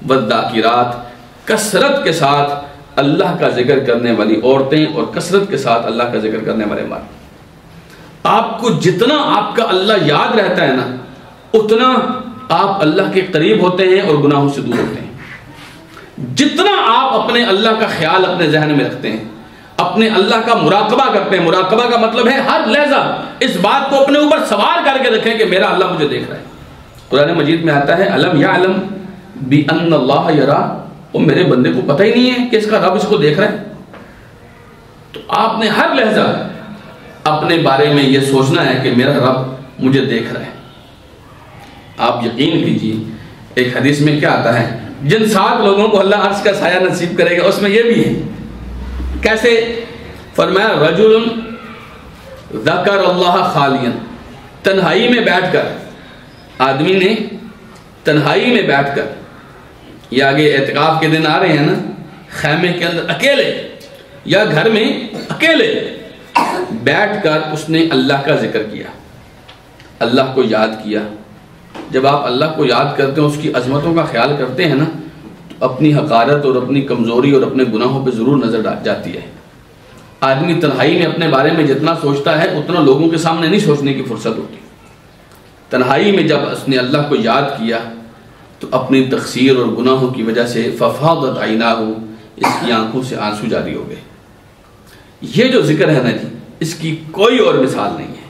وَالذَّاكِرَاتِ، کثرت کے ساتھ اللہ کا ذکر کرنے والی عورتیں اور کثرت کے ساتھ اللہ کا ذکر کرنے والے مرد۔ آپ کو جتنا آپ کا اللہ یاد رہتا ہے نا، اتنا آپ اللہ کے قریب ہوتے ہیں اور گناہوں سے دور ہوتے ہیں۔ جتنا آپ اپنے اللہ کا خیال اپنے ذہن میں رکھتے ہیں، اپنے اللہ کا مراقبہ کرتے ہیں، مراقبہ کا مطلب ہے ہر لحظہ اس بات کو اپنے اوپر سوار کر کے رکھیں کہ میرا اللہ مجھے دیکھ رہا ہے۔ قرآن مجید میں آتا ہے الم یعلم بان اللہ یرا، وہ میرے بندے کو پتہ ہی نہیں ہے کہ اس کا رب اس کو دیکھ رہا ہے۔ تو آپ نے ہر لحظہ اپنے بارے میں یہ سوچنا ہے کہ میرا رب مجھے دیکھ رہا ہے۔ آپ یقین کیجیے ایک حدیث میں کیا آتا ہے، جن 7 لوگوں کو اللہ عرش کا سایہ نصیب کرے گا اس میں یہ بھی ہے۔ کیسے؟ فرمایا رجل ذکر اللہ خالیا، تنہائی میں بیٹھ کر، آدمی نے تنہائی میں بیٹھ کر، یہ آگے اعتکاف کے دن آ رہے ہیں نا، خیمے کے اندر اکیلے یا گھر میں اکیلے بیٹھ کر اس نے اللہ کا ذکر کیا، اللہ کو یاد کیا۔ جب آپ اللہ کو یاد کرتے ہیں، اس کی عظمتوں کا خیال کرتے ہیں نا، تو اپنی حقارت اور اپنی کمزوری اور اپنے گناہوں پہ ضرور نظر جاتی ہے۔ آدمی تنہائی میں اپنے بارے میں جتنا سوچتا ہے اتنا لوگوں کے سامنے نہیں سوچنے کی فرصت ہوتی۔ تنہائی میں جب اس نے اللہ کو یاد کیا تو اپنی تقصیر اور گناہوں کی وجہ سے ففاضت عیناہ، اس کی آنکھوں سے آنسو جاری ہو گئے۔ یہ جو ذکر ہے نا جی، اس کی کوئی اور مثال نہیں ہے۔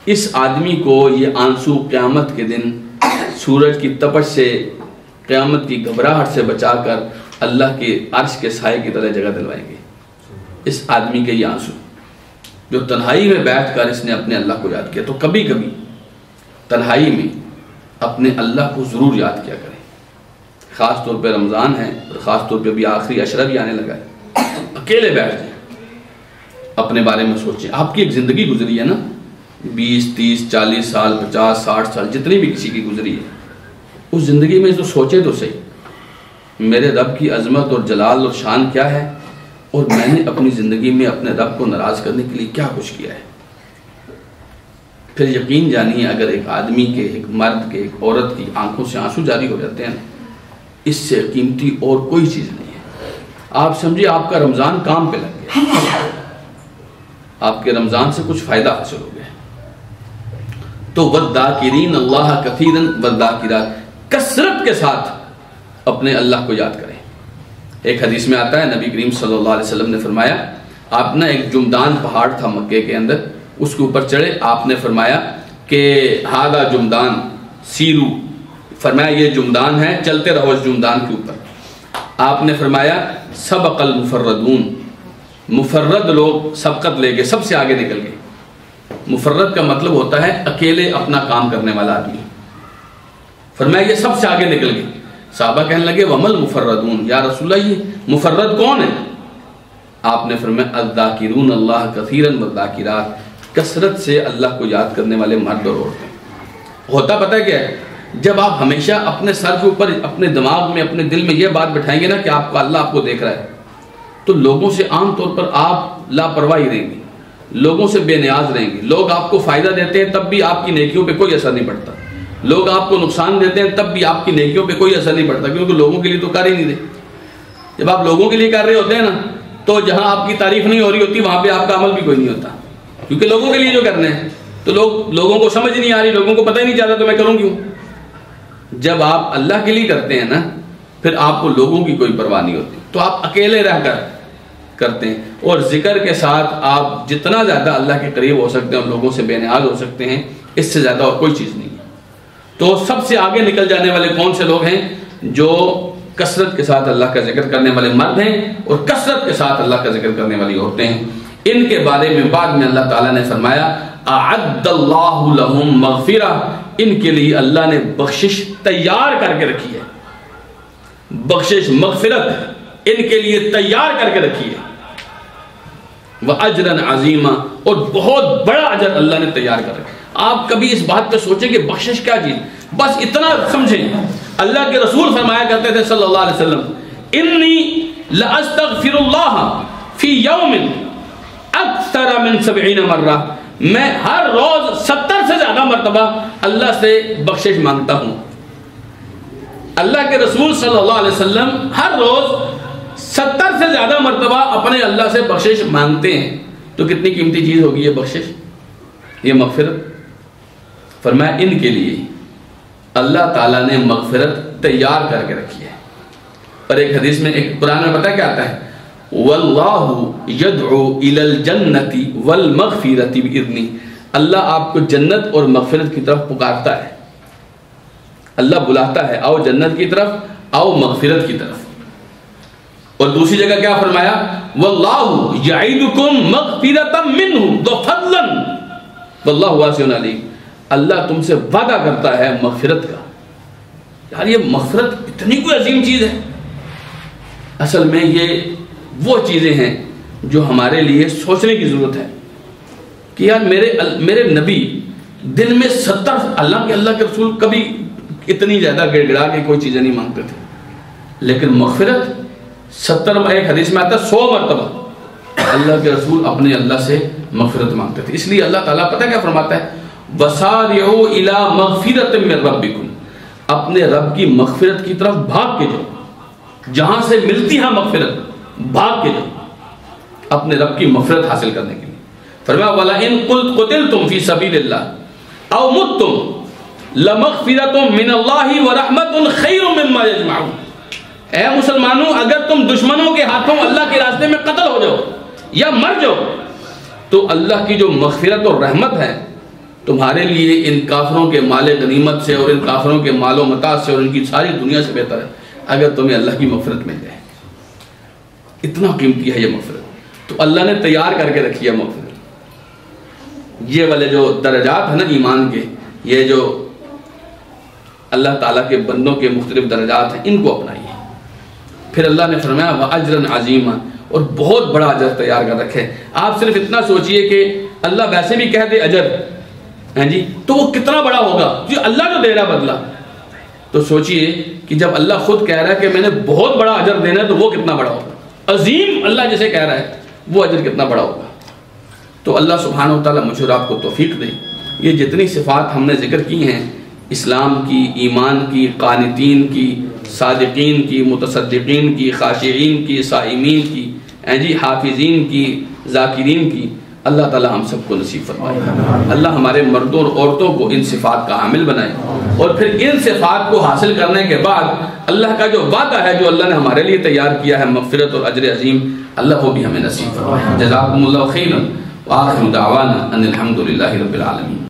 اس آدمی کو یہ آنسو قیامت کے دن سورج کی تپش سے، قیامت کی گھبراہٹ سے بچا کر اللہ کے عرش کے سائے کی طرح جگہ دلوائیں گے۔ اس آدمی کے یہ آنسو جو تنہائی میں بیٹھ کر اس نے اپنے اللہ کو یاد کیا۔ تو کبھی کبھی تنہائی میں اپنے اللہ کو ضرور یاد کیا کریں، خاص طور پہ رمضان ہے اور خاص طور پہ بھی آخری عشرہ بھی آنے لگا ہے۔ اکیلے بیٹھ جائیں، اپنے بارے میں سوچیں۔ آپ کی ایک زندگی گزری ہے نا، 20 30 40 سال 50 60 سال جتنی بھی کسی کی گزری ہے، اس زندگی میں تو سوچے تو صحیح میرے رب کی عظمت اور جلال اور شان کیا ہے، اور میں نے اپنی زندگی میں اپنے رب کو ناراض کرنے کے لیے کیا کچھ کیا ہے۔ پھر یقین جانیے اگر ایک آدمی کے، ایک مرد کے، ایک عورت کی آنکھوں سے آنسو جاری ہو جاتے ہیں، اس سے قیمتی اور کوئی چیز نہیں ہے۔ آپ سمجھے آپ کا رمضان کام پہ لگ گیا، آپ کے رمضان سے کچھ فائدہ حاصل ہو گیا۔ تو والذاکرین اللہ کثیرا والذاکرات، کثرت کے ساتھ اپنے اللہ کو یاد کریں۔ ایک حدیث میں آتا ہے نبی کریم صلی اللہ علیہ وسلم نے فرمایا، آپ نے ایک جمدان پہاڑ تھا مکے کے اندر، اس کے اوپر چڑھے، آپ نے فرمایا کہ ہذا جمدان سیرو، فرمایا یہ جمدان ہے، چلتے رہو اس جمدان کے اوپر۔ آپ نے فرمایا سبق المفردون، مفرد لوگ سبقت لے کے سب سے آگے نکل گئے۔ مفرد کا مطلب ہوتا ہے اکیلے اپنا کام کرنے والا آدمی۔ فرمایا یہ سب سے آگے نکل گئے۔ صحابہ کہنے لگے ومل مفردون، یا رسول اللہ یہ مفرد کون ہے؟ آپ نے فرمایا الذاکرون اللہ کثیرا والذاکرات، کثرت سے اللہ کو یاد کرنے والے مرد اور عورتیں۔ ہوتا پتہ کیا ہے، جب آپ ہمیشہ اپنے سر کے اوپر، اپنے دماغ میں، اپنے دل میں یہ بات بٹھائیں گے نا کہ آپ کو اللہ آپ کو دیکھ رہا ہے، تو لوگوں سے عام طور پر آپ لاپرواہی رہیں گے، لوگوں سے بے نیاز رہیں گے۔ لوگ آپ کو فائدہ دیتے ہیں تب بھی آپ کی نیکیوں پہ کوئی اثر نہیں پڑتا، لوگ آپ کو نقصان دیتے ہیں تب بھی آپ کی نیکیوں پہ کوئی اثر نہیں پڑتا، کیونکہ لوگوں کے لیے تو کر ہی نہیں دے۔ جب آپ لوگوں کے لیے کر رہے ہوتے ہیں نا، تو جہاں آپ کی تعریف نہیں ہو رہی ہوتی وہاں پہ آپ کا عمل بھی کوئی نہیں ہوتا، کیونکہ لوگوں کے لیے جو کرنے ہیں تو لوگوں کو سمجھ نہیں آ رہی، لوگوں کو پتہ ہی نہیں چلتا تو میں کروں کیوں۔ جب آپ اللہ کے لیے کرتے ہیں نا، پھر آپ کو لوگوں کی کوئی پرواہ نہیں ہوتی، تو آپ اکیلے رہ کر کرتے ہیں، اور ذکر کے ساتھ آپ جتنا زیادہ اللہ کے قریب ہو سکتے ہیں اور لوگوں سے بے نیاز ہو سکتے ہیں، اس سے زیادہ اور کوئی چیز نہیں ہے۔ تو سب سے آگے نکل جانے والے کون سے لوگ ہیں؟ جو کثرت کے ساتھ اللہ کا ذکر کرنے والے مرد ہیں اور کثرت کے ساتھ اللہ کا ذکر کرنے والی عورتیں ہیں۔ ان کے بارے میں بعد میں اللہ تعالیٰ نے فرمایا اعد اللہ لہم مغفرہ، ان کے لیے اللہ نے بخشش تیار کر کے رکھی ہے، بخشش مغفرت ان کے لیے تیار کر کے رکھی ہے، وَأَجْرًا عَظِيمًا، اور بہت بڑا اجر اللہ نے تیار کر رکھا ہے۔ آپ کبھی اس بات پہ سوچیں کہ بخشش کیا چیز، بس اتنا سمجھیں، اللہ کے رسول فرمایا کرتے تھے صلی اللہ علیہ وسلم، انی لأستغفر اللہ فی یوم اکثر من 70 مرہ، میں ہر روز 70 سے زیادہ مرتبہ اللہ سے بخشش مانگتا ہوں۔ اللہ کے رسول صلی اللہ علیہ وسلم ہر روز 70 سے زیادہ مرتبہ اپنے اللہ سے بخشش مانگتے ہیں، تو کتنی قیمتی چیز ہوگی یہ بخشش، یہ مغفرت۔ فرمایا ان کے لیے اللہ تعالیٰ نے مغفرت تیار کر کے رکھی ہے، اور ایک حدیث میں ایک قرآن میں پتہ کیا آتا ہے؟ واللہ یدعو الی الجنت والمغفرۃ باذنہ، اللہ آپ کو جنت اور مغفرت کی طرف پکارتا ہے، اللہ بلاتا ہے آؤ جنت کی طرف، آؤ مغفرت کی طرف۔ اور دوسری جگہ کیا فرمایا؟ واللہ یعیدکم مغفرۃ منہ وفضلا واللہ واسع علیم، اللہ تم سے وعدہ کرتا ہے مغفرت کا۔ یار یہ مغفرت اتنی کوئی عظیم چیز ہے؟ اصل میں یہ وہ چیزیں ہیں جو ہمارے لیے سوچنے کی ضرورت ہے کہ یار میرے نبی دن میں 70 اللہ کے رسول کبھی اتنی زیادہ گڑ گڑا کے کوئی چیزیں نہیں مانگتے تھے، لیکن مغفرت 70 ایک حدیث میں آتا ہے 100 مرتبہ اللہ کے رسول اپنے اللہ سے مغفرت مانگتے تھے۔ اس لیے اللہ تعالیٰ پتہ کیا فرماتا ہے؟ وَسَارِعُوا إِلَىٰ مَغْفِرَةٍ مِّن رَبِّكُمْ، اپنے رب کی مغفرت کی طرف بھاگ کے جاؤ، جہاں سے ملتی ہے مغفرت بھاگ کے جاؤ اپنے رب کی مغفرت حاصل کرنے کے لیے۔ فرمایا وَلَئِن قُتِلْتُمْ فِي سَبِيلِ اللَّهِ أَوْ مُتُّمْ لَمَغْفِرَةٌ مِّنَ اللَّهِ وَرَحْمَةٌ خَيْرٌ مِّمَّا يَجْمَعُونَ، اے مسلمانوں اگر تم دشمنوں کے ہاتھوں اللہ کے راستے میں قتل ہو جاؤ یا مر جاؤ تو اللہ کی جو مغفرت اور رحمت ہے تمہارے لیے ان کافروں کے مال غنیمت سے اور ان کافروں کے مال و متاع سے اور ان کی ساری دنیا سے بہتر ہے اگر تمہیں اللہ کی مغفرت مل جائے۔ اتنا قیمتی ہے یہ مغفرت، تو اللہ نے تیار کر کے رکھی ہے مغفرت۔ یہ والے جو درجات ہیں نا ایمان کے، یہ جو اللہ تعالیٰ کے بندوں کے مختلف درجات ہیں، ان کو اپنائیے۔ پھر اللہ نے فرمایا وَأَجْرًا عَظِيمًا، اور بہت بڑا اجر تیار کر رکھے۔ آپ صرف اتنا سوچئے کہ اللہ ویسے بھی کہہ دے اجر جی تو وہ کتنا بڑا ہوگا جو اللہ جو دے رہا بدلہ، تو سوچئے کہ جب اللہ خود کہہ رہا ہے کہ میں نے بہت بڑا اجر دینا ہے تو وہ کتنا بڑا ہوگا، عظیم اللہ جسے کہہ رہا ہے وہ اجر کتنا بڑا ہوگا۔ تو اللہ سبحانہ و تعالیٰ مجھ اور آپ کو توفیق دے، یہ جتنی صفات ہم نے ذکر کی ہیں اسلام کی، ایمان کی، قانتین کی، صادقین کی، متصدقین کی، خاشعین کی، صائمین کی، جی حافظین کی، ذاکرین کی، اللہ تعالی ہم سب کو نصیب فرمائے۔ اللہ ہمارے مردوں اور عورتوں کو ان صفات کا حامل بنائے، اور پھر ان صفات کو حاصل کرنے کے بعد اللہ کا جو وعدہ ہے جو اللہ نے ہمارے لیے تیار کیا ہے مغفرت اور اجر عظیم، اللہ وہ بھی ہمیں نصیب فرمائے۔ جزاکم اللہ خیرا وآخر دعوانا ان الحمد للہ رب العالمین۔